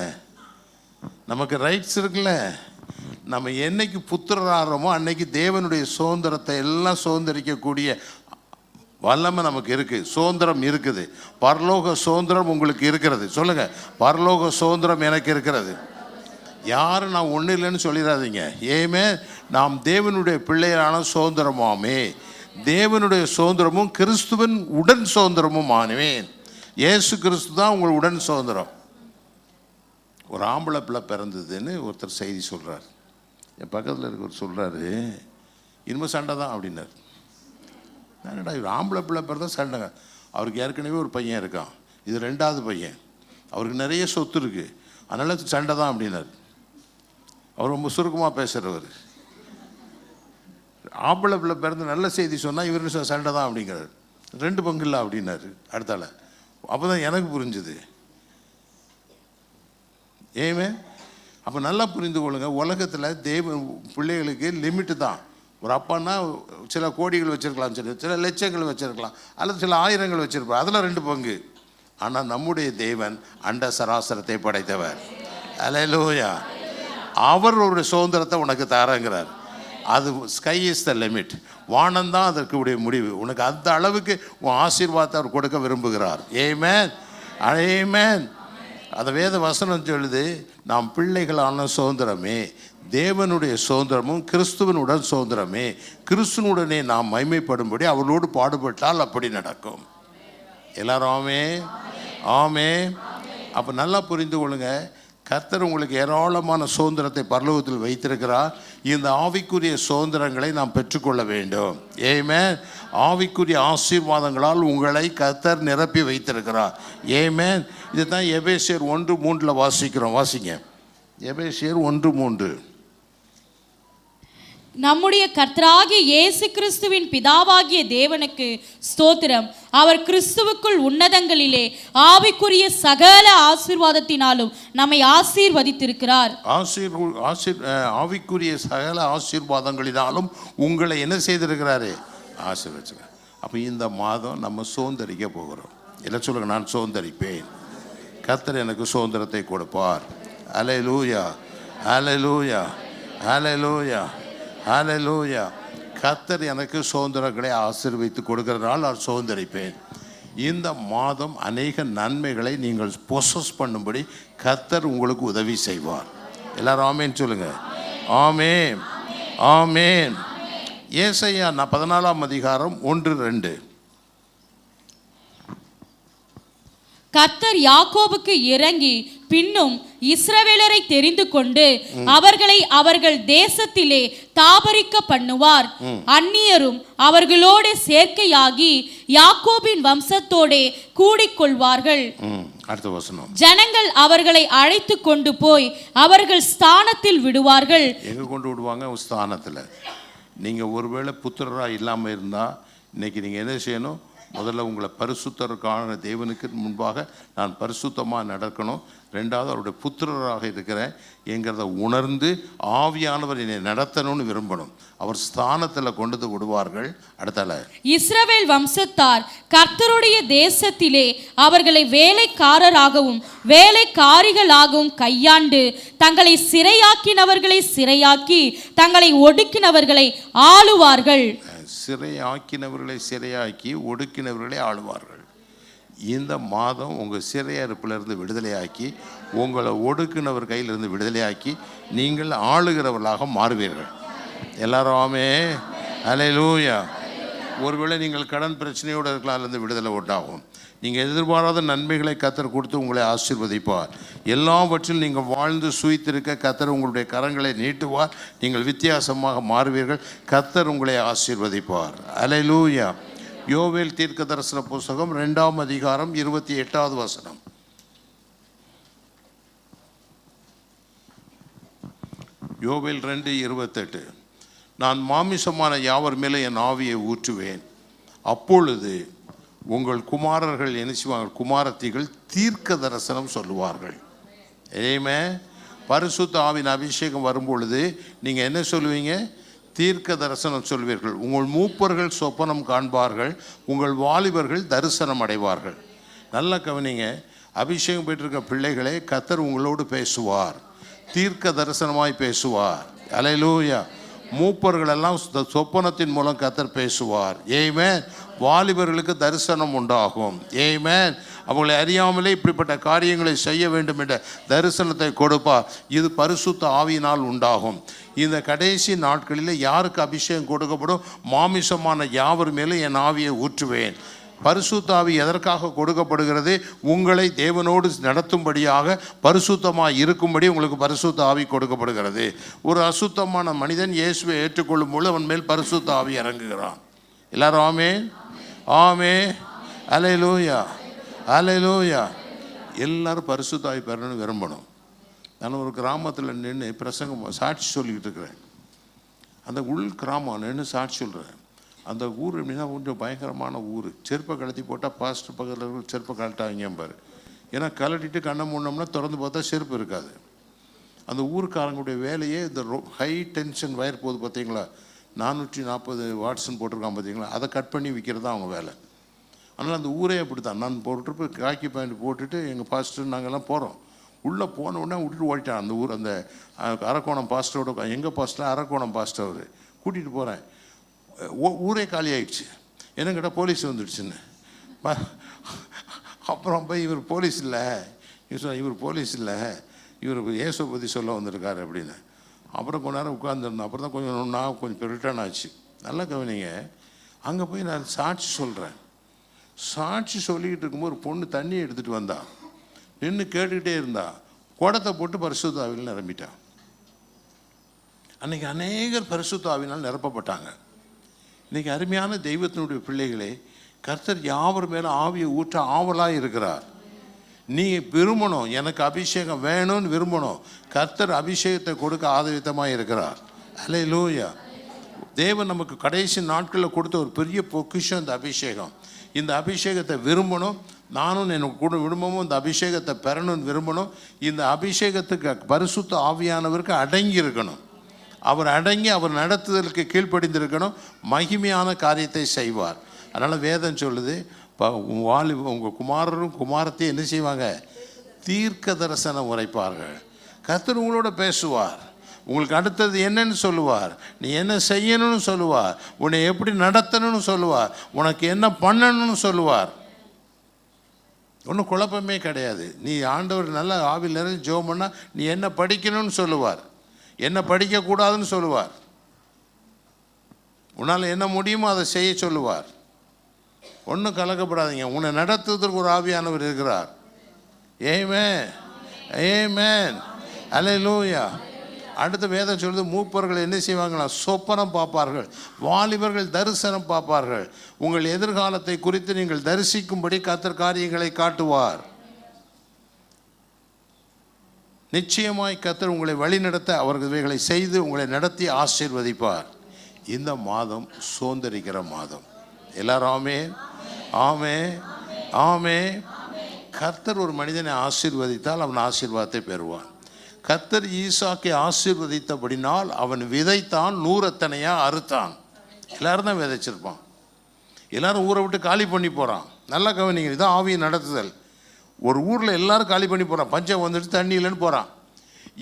நமக்கு ரைட்ஸ் இருக்குல்ல. நம்ம என்னைக்கு புத்திரராகிறோமோ அன்னைக்கு தேவனுடைய சுதந்திரத்தை எல்லாம் சுதந்திரிக்கக்கூடிய வல்லமை நமக்கு இருக்குது, சுதந்திரம் இருக்குது. பரலோக சுதந்திரம் உங்களுக்கு இருக்கிறது. சொல்லுங்கள், பரலோக சுதந்திரம் எனக்கு இருக்கிறது. யாரும் நான் ஒன்றும் இல்லைன்னு சொல்லிடாதீங்க. ஏமே, நாம் தேவனுடைய பிள்ளையான சுதந்திரமாமே. தேவனுடைய சுதந்திரமும் கிறிஸ்துவின் உடன் சுதந்திரமும் ஆனவேன். இயேசு கிறிஸ்து தான் உங்கள் உடன் சுதந்திரம். ஒரு ஆம்பளை பிள்ளை பிறந்ததுன்னு ஒருத்தர் செய்தி சொல்கிறார். என் பக்கத்தில் இருக்கிறவர் சொல்கிறாரு, இனிமேல் சண்டை தான் அப்படின்னார். என்னடா இவர் ஆம்பளை பிள்ளை பிறந்தா சண்டைங்க? அவருக்கு ஏற்கனவே ஒரு பையன் இருக்கான், இது 2வது பையன், அவருக்கு நிறைய சொத்து இருக்குது, அதனால் சண்டை தான் அப்படின்னார். அவர் ரொம்ப சுருக்கமாக பேசுகிறவர். ஆம்பளை பிள்ளை பிறந்து நல்ல செய்தி சொன்னால் இவர் சண்டை தான் அப்படிங்கிறார். 2 பங்கு இல்லை அப்படின்னாரு அடுத்தால. அப்போ தான் எனக்கு புரிஞ்சுது. ஏமே, அப்போ நல்லா புரிந்து கொள்ளுங்க, உலகத்தில் தேவ பிள்ளைகளுக்கு லிமிட்டு தான். ஒரு அப்பான்னா சில கோடிகள் வச்சுருக்கலாம், சில லட்சங்கள் வச்சுருக்கலாம், அல்லது சில ஆயிரங்கள் வச்சுருப்பார், அதில் 2 பங்கு. ஆனால் நம்முடைய தேவன் அண்ட சராசரத்தை படைத்தவர். அல்லேலூயா. அவர் ஒரு சுதந்திரத்தை உனக்கு தரங்கிறார். அது ஸ்கை இஸ் த லிமிட். வானந்தான் அதற்கு உடைய முடிவு. உனக்கு அந்த அளவுக்கு உன் ஆசீர்வாதத்தை அவர் கொடுக்க விரும்புகிறார். ஆமென், ஆமென். அந்த வேத வசனம் சொல்லுது, நாம் பிள்ளைகளான சுதந்திரமே, தேவனுடைய சுதந்திரமும் கிறிஸ்துவனுடன் சுதந்திரமே. கிறிஸ்துவனுடனே நாம் மைமைப்படும்படி அவர்களோடு பாடுபட்டால் அப்படி நடக்கும். எல்லாரும் ஆமே, ஆமே. அப்போ நல்லா புரிந்து கொள்ளுங்க, கர்த்தர் உங்களுக்கு ஏராளமான சுதந்திரத்தை பரலோகத்தில் வைத்திருக்கிறார். இந்த ஆவிக்குரிய சுதந்திரங்களை நாம் பெற்றுக்கொள்ள வேண்டும். ஆமென். ஆவிக்குரிய ஆசீர்வாதங்களால் உங்களை கர்த்தர் நிரப்பி வைத்திருக்கிறார். ஆமென். இதுதான் எபேசியர் 1:3 வாசிக்கிறோம். வாசிங்க, எபேசியர் 1:3. நம்முடைய கர்த்தராகிய இயேசு கிறிஸ்துவின் பிதாவாகிய தேவனுக்கு ஸ்தோத்திரம். அவர் கிறிஸ்துவுக்குள் உன்னதங்களிலே ஆவிக்குரிய சகல ஆசீர்வாதத்தினாலும் நம்மை ஆசீர்வதித்திருக்கிறார். ஆவிக்குரிய சகல ஆசீர்வாதங்களினாலும் உங்களை என்ன செய்திருக்கிறாரு? ஆசீர்வதிச்சிருக்கார். அப்போ இந்த மாதம் நம்ம சுதந்திரிக்க போகிறோம். என்ன சொல்லுங்க? நான் சுதந்திரிப்பேன். கர்த்தர் எனக்கு சுதந்திரத்தை கொடுப்பார். அல்லேலூயா, அல்லேலூயா, அல்லேலூயா, அல்லேலூயா. கர்த்தர் எனக்கு சுதந்திரங்களை ஆசீர்வதித்து கொடுக்கிறதுனால நான் சுதந்திரிப்பேன். இந்த மாதம் அநேக நன்மைகளை நீங்கள் பொசஸ் பண்ணும்படி கர்த்தர் உங்களுக்கு உதவி செய்வார். எல்லாரும் ஆமேன் சொல்லுங்க. ஆமேன், ஆமேன். ஏசாயா 14ஆம் அதிகாரம் 1-2. கர்த்தர் யாக்கோபுக்கு இறங்கி பின்னும் இஸ்ரவேலரை தெரிந்து கொண்டு அவர்களை அவர்கள் தேசத்திலே தாபரிக்க பண்ணுவார். அந்நியரும் அவர்களோட சேர்க்கையாகி யாக்கோபின் வம்சத்தோடே கூடிக்கொள்வார்கள். அடுத்த வசனம். ஜனங்கள் அவர்களை அழைத்து கொண்டு போய் அவர்கள் ஸ்தானத்தில் விடுவார்கள். எங்க கொண்டு விடுவாங்க? ஸ்தானத்தில். நீங்கள் ஒருவேளை புத்திரராக இல்லாமல் இருந்தால் இன்னைக்கு நீங்கள் என்ன செய்யணும்? முதல்ல உங்களை பரிசுத்தருக்கான தேவனுக்கு முன்பாக நான் பரிசுத்தமாக நடக்கணும். ரெண்டாவது அவருடைய புத்திரராக இருக்கிறேன் என்கிறத உணர்ந்து ஆவியானவர் என்னை நடத்தணும்னு விரும்பணும். அவர் ஸ்தானத்தில் கொண்டு விடுவார்கள். அடுத்தால இஸ்ரவேல் வம்சத்தார் கர்த்தருடைய தேசத்திலே அவர்களை வேலைக்காரராகவும் வேலைக்காரிகளாகவும் கையாண்டு தங்களை சிறையாக்கினவர்களை சிறையாக்கி தங்களை ஒடுக்கினவர்களை ஆளுவார்கள். சிறையாக்கினவர்களை சிறையாக்கி ஒடுக்கினவர்களை ஆளுவார்கள். இந்த மாதம் உங்கள் சிறையறுப்பிலிருந்து விடுதலையாக்கி உங்களை ஒடுக்கினவர் கையிலிருந்து விடுதலையாக்கி நீங்கள் ஆளுகிறவர்களாக மாறுவீர்கள். எல்லாருமே அல்லேலூயா. ஒருவேளை நீங்கள் கடன் பிரச்சனையோடு இருக்கலாம், அதுலேருந்து விடுதலை உண்டாகும். நீங்கள் எதிர்பாராத நன்மைகளை கர்த்தர் கொடுத்து உங்களை ஆசீர்வதிப்பார். எல்லாவற்றிலும் நீங்கள் வாழ்ந்து சுயித்திருக்க கர்த்தர் உங்களுடைய கரங்களை நீட்டுவார். நீங்கள் வித்தியாசமாக மாறுவீர்கள். கர்த்தர் உங்களை ஆசீர்வதிப்பார். அல்லேலூயா. யோவேல் தீர்க்க தரிசன புஸ்தகம் 2ஆம் அதிகாரம் 28வது வசனம். யோவேல் 2:28. நான் மாமிசமான யாவர் மேலே என் ஆவியை ஊற்றுவேன், அப்பொழுது உங்கள் குமாரர்கள் என்ன செய்வார்கள்? குமாரத்திகள் தீர்க்க தரிசனம் சொல்லுவார்கள். ஏமே பரிசுத்த ஆவின் அபிஷேகம் வரும்பொழுது நீங்கள் என்ன சொல்லுவீங்க? தீர்க்க தரிசனம் சொல்வீர்கள். உங்கள் மூப்பர்கள் சொப்பனம் காண்பார்கள், உங்கள் வாலிபர்கள் தரிசனம் அடைவார்கள். நல்ல கவனிங்க. அபிஷேகம் பெற்றிருக்க பிள்ளைகளே, கர்த்தர் உங்களோடு பேசுவார், தீர்க்க தரிசனமாய் பேசுவார். அல்லேலூயா. மூப்பர்கள் எல்லாம் சொப்பனத்தின் மூலம் கர்த்தர் பேசுவார். ஏமேன். வாலிபர்களுக்கு தரிசனம் உண்டாகும். ஏமேன். அவங்களை அறியாமலே இப்படிப்பட்ட காரியங்களை செய்ய வேண்டும் என்ற தரிசனத்தை கொடுப்பார். இது பரிசுத்த ஆவியினால் உண்டாகும். இந்த கடைசி நாட்களில் யாருக்கு அபிஷேகம் கொடுக்கப்படும்? மாமிசமான யாவர் மேலே என் ஆவியை ஊற்றுவேன். பரிசுத்த ஆவி எதற்காக கொடுக்கப்படுகிறது? உங்களை தேவனோடு நடத்தும்படியாக, பரிசுத்தமாக இருக்கும்படி உங்களுக்கு பரிசுத்த ஆவி கொடுக்கப்படுகிறது. ஒரு அசுத்தமான மனிதன் இயேசுவை ஏற்றுக்கொள்ளும் பொழுது அவன் மேல் பரிசுத்த ஆவி இறங்குகிறான். எல்லாரும் ஆமே, ஆமே, அல்லேலூயா, அல்லேலூயா. எல்லாரும் பரிசுத்த ஆவி பெறணும்னு விரும்பணும். நான் ஒரு கிராமத்தில் நின்று பிரசங்கம் சாட்சி சொல்லிக்கிட்டு இருக்கிறேன். அந்த உள் கிராமம் நின்று சாட்சி சொல்கிறேன். அந்த ஊர் எப்படின்னா கொஞ்சம் பயங்கரமான ஊர். செருப்பை கழட்டி போட்டால் பாஸ்டர் பக்கத்தில் செருப்பை கழட்டாங்க பாரு. ஏன்னா கழட்டிட்டு கண்ணை மூடனோம்னா திறந்து பார்த்தா செருப்பு இருக்காது. அந்த ஊருக்காரங்களுடைய வேலையே இந்த ஹை டென்ஷன் வயர் போகுது பார்த்தீங்களா, 440 வாட்ஸ்ன்னு போட்டிருக்கான் பார்த்தீங்களா, அதை கட் பண்ணி விற்கிறது தான் அவங்க வேலை. அதனால் அந்த ஊரே அப்படி தான். நான் போட்டுட்டு காக்கி பேண்ட் போட்டுட்டு எங்கள் பாஸ்டர் நாங்கள்லாம் போகிறோம். உள்ளே போன உடனே விட்டுட்டு ஓடிட்டான் அந்த ஊர். அந்த அரக்கோணம் பாஸ்டரோட, எங்கள் பாஸ்டர் அரக்கோணம் பாஸ்டர் அவர் கூட்டிகிட்டு போகிறேன். ஊரே காலி ஆகிடுச்சு. என்ன கேட்டால் போலீஸ் வந்துடுச்சுன்னு. அப்புறம் போய் இவர் போலீஸ் இல்லை, இவர் போலீஸ் இல்லை, இவர் இயேசுவை பற்றி சொல்ல வந்திருக்காரு அப்படின்னு. அப்புறம் கொஞ்ச நேரம் உட்காந்துருந்தேன். அப்புறம் தான் கொஞ்சம் ரிட்டர்ன் ஆச்சு. நல்லா கவனிங்க. அங்கே போய் நான் சாட்சி சொல்கிறேன். சாட்சி சொல்லிக்கிட்டு இருக்கும்போது ஒரு பொண்ணு தண்ணி எடுத்துகிட்டு வந்தா. நின்று கேட்டுக்கிட்டே இருந்தா. குடத்தை போட்டு பரிசுத்த ஆவியில் நிரம்பிட்டான். அன்றைக்கி அநேகர் பரிசுத்த ஆவினால் நிரப்பப்பட்டாங்க. இன்றைக்கி அருமையான தெய்வத்தினுடைய பிள்ளைகளே, கர்த்தர் யாவர் மேலே ஆவியை ஊற்ற ஆவலாக இருக்கிறார். நீ விரும்பணும், எனக்கு அபிஷேகம் வேணும்னு விரும்பணும். கர்த்தர் அபிஷேகத்தை கொடுக்க ஆதரித்தமாக இருக்கிறார். அல்லேலூயா. தேவன் நமக்கு கடைசி நாட்களில் கொடுத்த ஒரு பெரிய பொக்கிஷம் இந்த அபிஷேகம். இந்த அபிஷேகத்தை விரும்பணும். நானும் எனக்கு கூட விரும்பவும் இந்த அபிஷேகத்தை பெறணும்னு விரும்பணும். இந்த அபிஷேகத்துக்கு பரிசுத்த ஆவியானவருக்கு அடங்கி இருக்கணும். அவர் அடங்கி அவர் நடத்துதலுக்கு கீழ்ப்படிந்திருக்கணும். மகிமையான காரியத்தை செய்வார். அதனால் வேதம் சொல்லுது, உங்கள் குமாரரும் குமாரத்தையும் என்ன செய்வாங்க? தீர்க்க தரிசனம் உரைப்பார்கள். கர்த்தர் உங்களோட பேசுவார். உங்களுக்கு அடுத்தது என்னன்னு சொல்லுவார், நீ என்ன செய்யணும்னு சொல்லுவார், உன்னை எப்படி நடத்தணும்னு சொல்லுவார், உனக்கு என்ன பண்ணணும்னு சொல்லுவார். ஒன்றும் குழப்பமே கிடையாது. நீ ஆண்டவர் நல்ல ஆவியில் நிறைய ஜெபம் பண்ணால் நீ என்ன படிக்கணும்னு சொல்லுவார், என்ன படிக்கக்கூடாதுன்னு சொல்லுவார், உன்னால் என்ன முடியுமோ அதை செய்ய சொல்லுவார். ஒன்றும் கலக்கப்படாதீங்க. உன்னை நடத்துவதற்கு ஒரு ஆவியானவர் இருக்கிறார். ஆமென், ஆமென், அல்லேலூயா. அடுத்த வேதம் சொல்லுது, மூப்பர்கள் என்ன செய்வாங்களா? சொப்பனம் பார்ப்பார்கள், வாலிபர்கள் தரிசனம் பார்ப்பார்கள். உங்கள் எதிர்காலத்தை குறித்து நீங்கள் தரிசிக்கும்படி கர்த்தர் காரியங்களை காட்டுவார். நிச்சயமாய் கர்த்தர் உங்களை வழிநடத்த அவர்கள் இவைகளை செய்து உங்களை நடத்தி ஆசீர்வதிப்பார். இந்த மாதம் சோந்தரிக்கிற மாதம். எல்லாரும் ஆமே, ஆமே, ஆமே. கர்த்தர் ஒரு மனிதனை ஆசீர்வதித்தால் அவன் ஆசீர்வாதத்தை பெறுவான். கர்த்தர் ஈசாக்கை ஆசீர்வதித்தபடினால் அவன் விதைத்தான், 100 அத்தனையா அறுத்தான். எல்லாரும் தான் விதைச்சிருப்பான். எல்லாரும் ஊரை விட்டு காலி பண்ணி போகிறான். நல்லா கவனிங்க, இதுதான் ஆவியை நடத்துதல். ஒரு ஊரில் எல்லாரும் காலி பண்ணி போகிறான். பஞ்சம் வந்துட்டு தண்ணி இல்லைன்னு போகிறான்.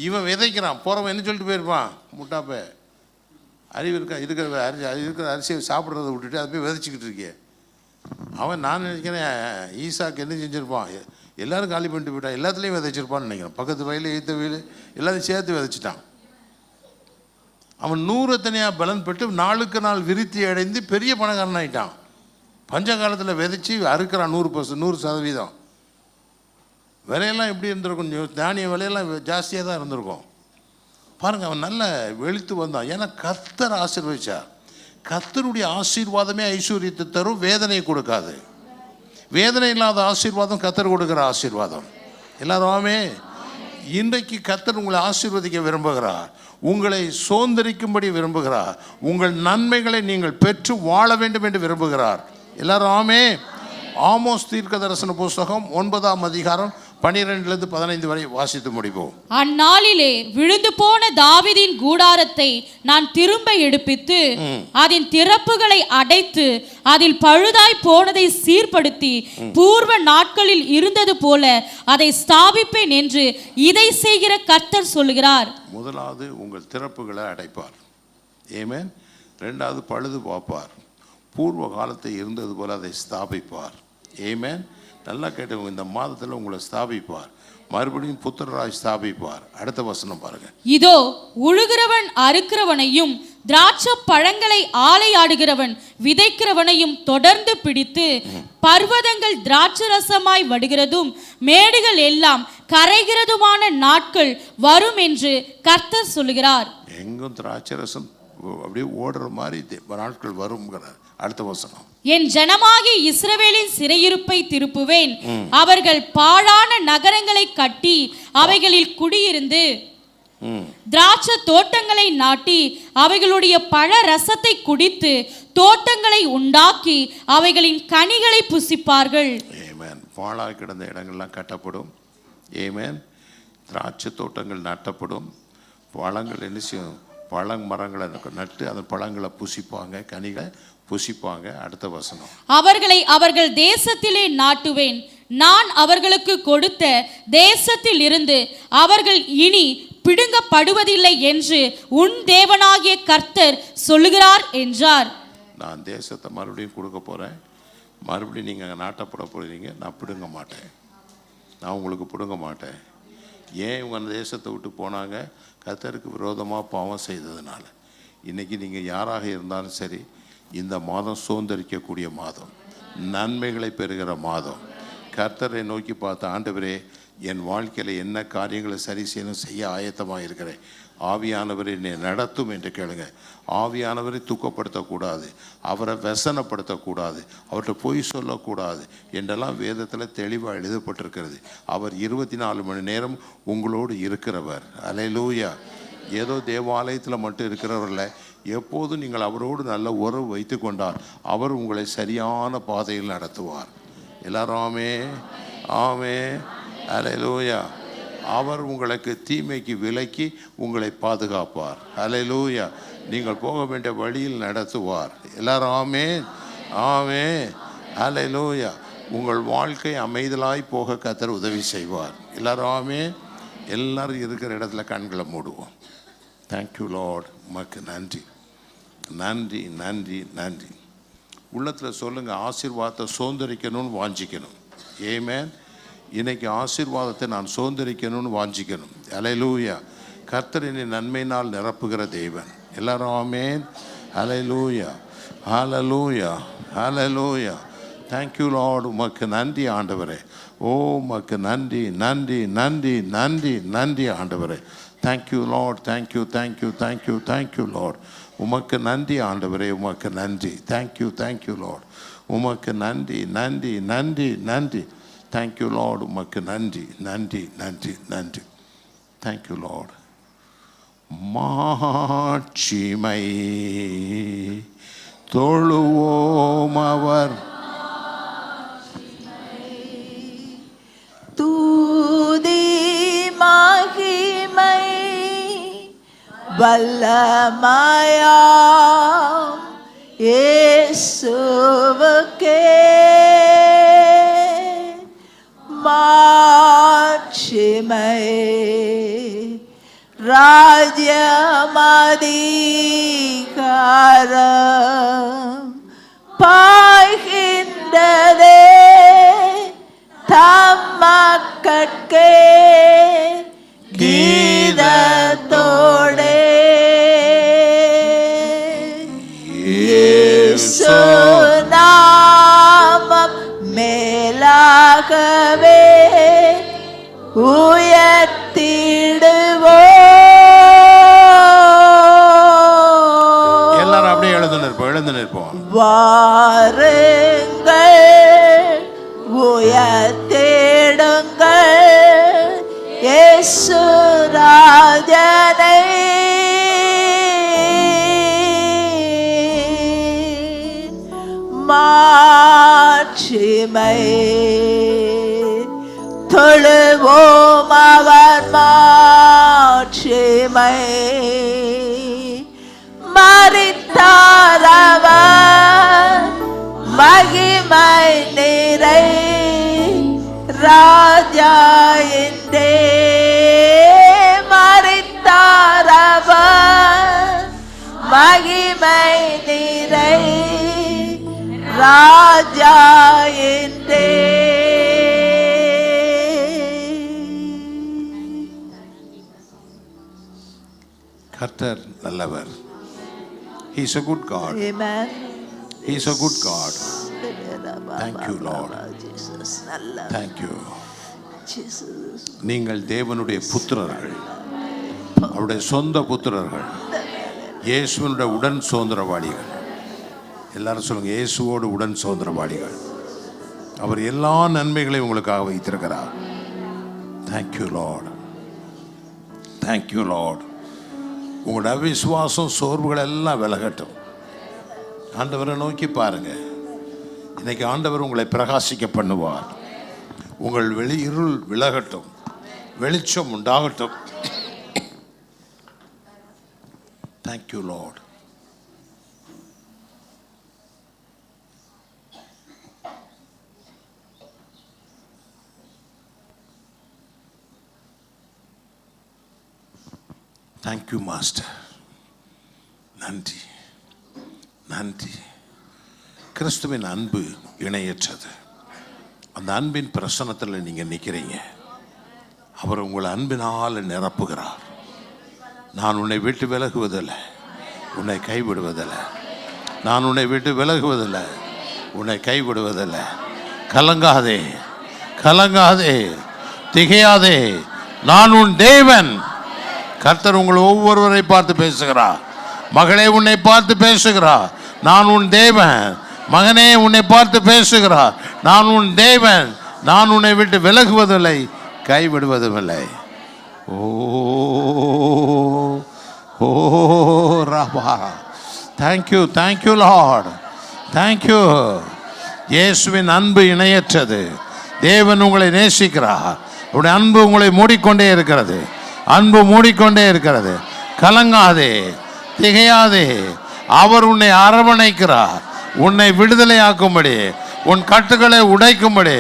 இவன் விதைக்கிறான். போகிறவன் என்ன சொல்லிட்டு போயிருப்பான்? முட்டாப்பே, அறிவு இருக்கிற அரிசியை சாப்பிட்றத விட்டுட்டு அதை போய் விதைச்சிக்கிட்டு இருக்கே. அவன் நான் நினைக்கிறேன் ஈசாக்கு என்ன செஞ்சுருப்பான், எல்லோரும் காலி பண்ணிட்டு போயிட்டான், எல்லாத்துலேயும் விதைச்சிருப்பான்னு நினைக்கிறேன். பக்கத்து வயல், ஈத்த வயல் எல்லாத்தையும் சேர்த்து விதைச்சிட்டான். அவன் 100 அத்தனையாக பலன் பெற்று நாளுக்கு நாள் விருத்தி அடைந்து பெரிய பணக்காரன் ஆகிட்டான். பஞ்ச காலத்தில் விதைச்சி அறுக்கிறான் 100%. விலையெல்லாம் எப்படி இருந்திருக்கும்? தானிய விலையெல்லாம் ஜாஸ்தியாக தான் இருந்திருக்கும். பாருங்கள், அவன் நல்ல வெளுத்து வந்தான். ஏன்னா கர்த்தர் ஆசீர்வதிச்சார். கர்த்தருடைய ஆசீர்வாதமே ஐஸ்வர்யத்தை தரும், வேதனை கொடுக்காது. வேதனை இல்லாத ஆசீர்வாதம் கர்த்தர் கொடுக்குற ஆசீர்வாதம். எல்லாருமே இன்றைக்கு கர்த்தர் உங்களை ஆசீர்வதிக்க விரும்புகிறார். உங்களை சோந்தரிக்கும்படி விரும்புகிறார். உங்கள் நன்மைகளை நீங்கள் பெற்று வாழ வேண்டும் என்று விரும்புகிறார். எல்லாரும் ஆமோஸ் தீர்க்க தரிசன புஸ்தகம் 9ஆம் அதிகாரம் 12 15 வரை வாசித்து முடிப்போம். அந்நாளிலே விழுந்து போன தாவீதின் கூடாரத்தை நான் திரும்ப எடுப்பித்து அதன் திறப்புகளை அடைத்து அதில் பழுதாய் போனதை சீர்படுத்தி பூர்வ நாட்களில் இருந்தது போல அதை ஸ்தாபிப்பேன் என்று இதை செய்கிற கர்த்தர் சொல்லுகிறார். முதலாவது உங்கள் திறப்புகளை அடைப்பார். ஆமென். இரண்டாவது பழுது பார்ப்பார். பூர்வ காலத்தை இருந்தது போல அதை ஸ்தாபிப்பார். ஆமென். நல்லா கேட்டவங்க, இந்த மாதத்தில் உங்களை ஸ்தாபிப்பார். மறுபடியும் புத்திரராய் ஸ்தாபிப்பார். அடுத்த வசனம் பாருங்க. இதோ உழுகிறவன் அறுக்கிறவனையும் திராட்சை பழங்களை ஆலையாடுகிறவன் விதைக்கிறவனையும் தொடர்ந்து பிடித்து பர்வதங்கள் திராட்சை ரசமாய் வடுகிறதும் மேடுகள் எல்லாம் கரைகிறதுமான நாட்கள் வரும் என்று கர்த்தர் சொல்லுகிறார். எங்கும் திராட்சை ரசம் அப்படியே ஓடுற மாதிரி நாட்கள் வரும்ங்கிறார். அடுத்த வசனம். என் ஜனமாகிய இஸ்ரவேலின் சிறையிருப்பை திருப்புவேன். அவர்கள் பாழான நகரங்களை கட்டி அவைகளில் குடியிருந்து திராட்சை தோட்டங்களை நாட்டி அவைகளுடைய பழ ரசத்தை குடித்து தோட்டங்களை உண்டாக்கி அவைகளின் கனிகளை புசிப்பார்கள். ஆமென். பாழாய் கிடந்த இடங்கள்லாம் கட்டப்படும். ஆமென். திராட்சை தோட்டங்கள் நட்டப்படும். பழங்கள் என்ன செய்யும்? மரங்களை நட்டு அதன் பழங்களை புசிப்பாங்க, கனிகளை புசிப்பாங்க. அடுத்த வசனம். அவர்களை அவர்கள் தேசத்திலே நாட்டுவேன். நான் அவர்களுக்கு கொடுத்த தேசத்தில் இருந்து அவர்கள் இனி பிடுங்கப்படுவதில்லை என்று உன் தேவனாகிய கர்த்தர் சொல்லுகிறார் என்றார். நான் தேசத்தை மறுபடியும் கொடுக்க போகிறேன். மறுபடியும் நீங்கள் நாட்டப்பட போகிறீங்க. நான் பிடுங்க மாட்டேன். நான் உங்களுக்கு பிடுங்க மாட்டேன். ஏன் இவங்க அந்த தேசத்தை விட்டு போனாங்க? கர்த்தருக்கு விரோதமாக பாவம் செய்ததுனால. இன்றைக்கி நீங்கள் யாராக இருந்தாலும் சரி, இந்த மாதம் சுதந்திரிக்கக்கூடிய மாதம், நன்மைகளை பெறுகிற மாதம். கர்த்தரை நோக்கி பார்த்த, ஆண்டவரே என் வாழ்க்கையில் என்ன காரியங்களை சரி செய்யணும், செய்ய ஆயத்தமாக இருக்கிறேன். ஆவியானவரை என்னை நடத்தும் என்று கேளுங்க. ஆவியானவரை துக்கப்படுத்தக்கூடாது, அவரை व्यसனப்படுத்தக்கூடாது, அவர்கிட்ட பொய் சொல்லக்கூடாது என்றெல்லாம் வேதத்தில் தெளிவாக எழுதப்பட்டிருக்கிறது. அவர் 24 மணி நேரம் உங்களோடு இருக்கிறவர். அல்லேலூயா. ஏதோ தேவாலயத்தில் மட்டும் இருக்கிறவரில் எப்போதும் நீங்கள் அவரோடு நல்ல உறவு வைத்து கொண்டால் அவர் உங்களை சரியான பாதையில் நடத்துவார். எல்லாரும் ஆமே ஆமே அல்லேலூயா. அவர் உங்களுக்கு தீமைக்கு விலக்கி உங்களை பாதுகாப்பார். அல்லேலூயா. நீங்கள் போக வேண்டிய வழியில் நடத்துவார். எல்லாரும் ஆமே ஆமே அல்லேலூயா. உங்கள் வாழ்க்கை அமைதலாய் போக கர்த்தர் உதவி செய்வார். எல்லாரும் ஆமே. எல்லாரும் இருக்கிற இடத்துல கண்களை மூடுவோம். Thank you Lord. உமக்கு நன்றி நன்றி நன்றி நன்றி. உள்ளத்தில் சொல்லுங்கள், ஆசீர்வாதத்தை சுதந்திரிக்கணும்னு வாஞ்சிக்கணும். ஆமென். இன்னைக்கு ஆசீர்வாதத்தை நான் சுதந்திரிக்கணும்னு வாஞ்சிக்கணும். அல்லேலூயா. கர்த்தர் என்னை நன்மையினால் நிரப்புகிற தேவன். எல்லாரும் ஆமென். அல்லேலூயா அல்லேலூயா அல்லேலூயா. Thank you Lord. உமக்கு நன்றி ஆண்டவரே. ஓ உமக்கு நன்றி நன்றி நன்றி நன்றி நன்றி ஆண்டவரே. Thank you Lord. Thank you thank you thank you thank you Lord. உமக்கு நன்றி ஆண்டவரே. உமக்கு நன்றி. Thank you thank you Lord. உமக்கு நன்றி நன்றி நன்றி நன்றி. Thank you Lord. உமக்கு நன்றி நன்றி நன்றி நன்றி. Thank you Lord. மாட்சிமை தொழுவோம் அவர் தூதி மகிமை வல்லமையாம் இயேசுவுக்கே மாட்சிமை ராஜ்யமதிகாரம் பாய்கின்றதே தம்மக்கட்கே கீதத்தோடே இயேசு நாமம் மேலாகவே உயர்த்திடுவோம். எல்லாரும் அப்படியே எழுந்து நிற்போம். வாருங்கள் உயர்த்திடுங்கள் இயேசு ராஜனை. மாட்சிமை தொழுவோம் அவர் மாட்சிமை. மரித்தாரவர் மகிமை நிறை ராஜா என்றே. மரித்தாரவர் மகிமை நிறை ராஜா என்றே. கர்த்தர் நல்லவர். He is a good God. Amen. He is a good God. Thank you Lord. Thank you. நீங்கள் தேவனுடைய புத்திரர்கள், அவருடைய சொந்த புத்திரர்கள், இயேசுவினுடைய உடன் சுதந்திரவாளிகள். எல்லாரும் சொல்லுங்க, இயேசுவோடு உடன் சுதந்திரவாளிகள். அவர் எல்லா நன்மைகளையும் உங்களுக்காக வைத்திருக்கிறார். Thank you Lord. Thank you Lord. உங்களோட அவிசுவாசம் சோர்வுகள் எல்லாம் விலகட்டும். ஆண்டவரை நோக்கி பாருங்க. இன்னைக்கு ஆண்டவர் உங்களை பிரகாசிக்க பண்ணுவார். உங்கள் இருள் விலகட்டும், வெளிச்சம் உண்டாகட்டும். Thank you Lord. Thank you master. நன்றி நன்றி. கிறிஸ்துவின் அன்பு இணையற்றது. அந்த அன்பின் பிரசன்னத்தில் நீங்கள் நிற்கிறீங்க. அவர் உங்களை அன்பினால் நிரப்புகிறார். நான் உன்னை விட்டு விலகுவதில்லை, உன்னை கைவிடுவதில்லை. நான் உன்னை விட்டு விலகுவதில்லை, உன்னை கைவிடுவதில்லை. கலங்காதே, கலங்காதே, திகையாதே. நான் உன் தேவன். கர்த்தர் உங்களை ஒவ்வொருவரை பார்த்து பேசுகிறார். மகளே, உன்னை பார்த்து பேசுகிறார். நான் உன் தேவன். மகனே, உன்னை பார்த்து பேசுகிறார். நான் உன் தேவன். நான் உன்னை விட்டு விலகுவதில்லை, கைவிடுவதுமில்லை. ஓ ஓ ரபா தேங்க்யூ தேங்க்யூ லார்ட், தேங்க்யூ. இயேசுவின் அன்பு இணையற்றது. தேவன் உங்களை நேசிக்கிறார். உடைய அன்பு உங்களை மூடிக்கொண்டே இருக்கிறது. அன்பு மூடிக்கொண்டே இருக்கிறது. கலங்காதே, திகையாதே. அவர் உன்னை அரவணைக்கிறார். உன்னை விடுதலையாக்கும்படி, உன் கட்டுகளை உடைக்கும்படி,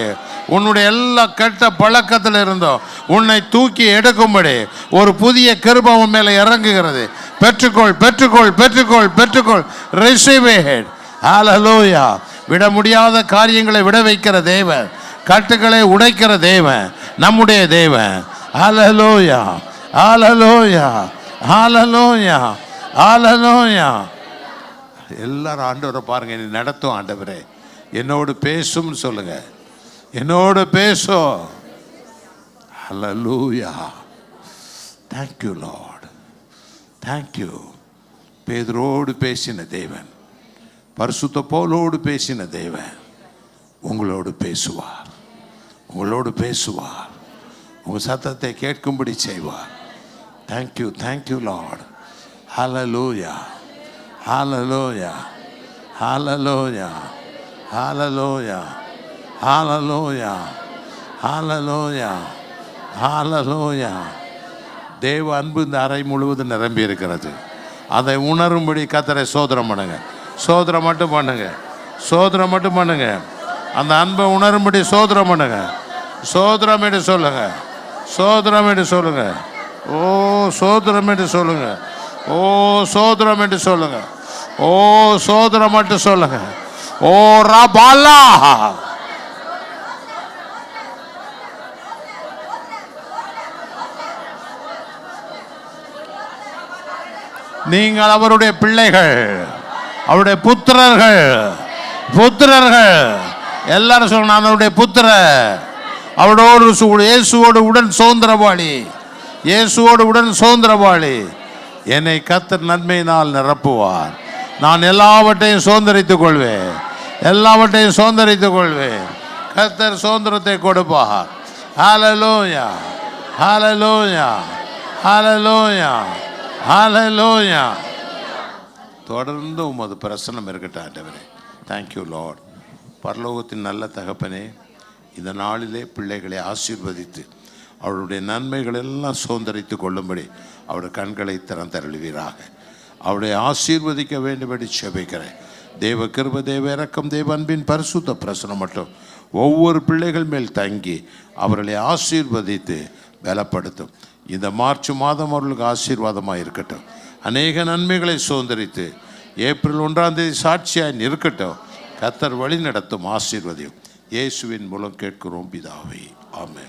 உன்னுடைய எல்லா கெட்ட பழக்கத்தில் இருந்தோம் உன்னை தூக்கி எடுக்கும்படி ஒரு புதிய கிருபை உன் மேலே இறங்குகிறது. பெற்றுக்கொள், பெற்றுக்கொள், பெற்றுக்கொள், பெற்றுக்கொள். Receive it. ஹல்லேலூயா. விட முடியாத காரியங்களை விட வைக்கிற தேவன், கட்டுகளை உடைக்கிற தேவன் நம்முடைய தேவன். ஹல்லேலூயா, ஹல்லேலூயா, ஹல்லேலூயா, ஹல்லேலூயா. எல்லாரும் ஆண்டவரை பாருங்க. நீ நடத்தும் ஆண்டவரே, என்னோடு பேசும்னு சொல்லுங்க. என்னோடு பேசும். Hallelujah. Thank you Lord, thank you. பேதுரோடு பேசின தேவன், பரிசுத்த பவுலோடு பேசின தேவன் உங்களோடு பேசுவார். உங்களோடு பேசுவார். உங்கள் சத்தத்தை கேட்கும்படி செய்வார். Thank you, thank you Lord. Hallelujah, hallelujah, hallelujah, hallelujah, hallelujah, hallelujah, hallelujah. தேவ அன்பு இந்த அறை முழுவதும் நிரம்பி இருக்கிறது. அதை உணரும்படி கர்த்தரை சோதனம் பண்ணுங்க. சோதனம் மட்டும் பண்ணுங்க. சோதனம் மட்டும் பண்ணுங்க. அந்த அன்பை உணரும்படி சோதனம் பண்ணுங்க. சோதனம் என்று சொல்லுங்க. சோதனம் என்று சொல்லுங்க. ஓ சோதனம் என்று சொல்லுங்க. ஓ சோதனம் என்று சொல்லுங்க. ஓ சோதனம் மட்டும் சொல்லுங்க. ஓ ரபாலா. நீங்கள் அவருடைய பிள்ளைகள், அவருடைய புத்திரர்கள். புத்திரர்கள் எல்லாரும் சொல்ல, நான் அவருடைய புத்திர. அவரோடு இயேசுவோடு உடன் சுதந்திரவாளி. இயேசுவோடு உடன் சுதந்திரவாளி. என்னை கர்த்தர் நன்மையினால் நிரப்புவார். நான் எல்லாவற்றையும் சுதந்திரித்துக் கொள்வேன். எல்லாவற்றையும் சுதந்திரித்துக் கொள்வேன். கர்த்தர் சுதந்திரத்தை கொடுப்பார். ஹல்லேலூயா, ஹல்லேலூயா, ஹல்லேலூயா, ஹல்லேலூயா. தொடர்ந்து உமது பிரசன்னம் இருக்கட்டும் ஆண்டவரே. Thank you Lord. பரலோகத்தின் நல்ல தகப்பனே, இந்த நாளிலே பிள்ளைகளை ஆசீர்வதித்து அவருடைய நன்மைகள் எல்லாம் சுதந்திரித்து கொள்ளும்படி அவருடைய கண்களை திறந்தருளுவீராக. அவருடைய ஆசீர்வதிக்க வேண்டும்படி செபிக்கிறேன். தேவ கிருபை, தேவ இரக்கம், தேவ அன்பின் பரிசுத்த பிரசனம் மட்டும் ஒவ்வொரு பிள்ளைகள் மேல் தங்கி அவர்களை ஆசீர்வதித்து பலப்படுத்தும். இந்த மார்ச் மாதம் அவர்களுக்கு ஆசீர்வாதமாக இருக்கட்டும். அநேக நன்மைகளை சுதந்திரித்து ஏப்ரல் 1ஆம் தேதி சாட்சியாய் இருக்கட்டும். கர்த்தர் வழி நடத்தும். ஆசீர்வதியும். இயேசுவின் மூலம் கேட்கிறோம் பிதாவே. ஆமென்.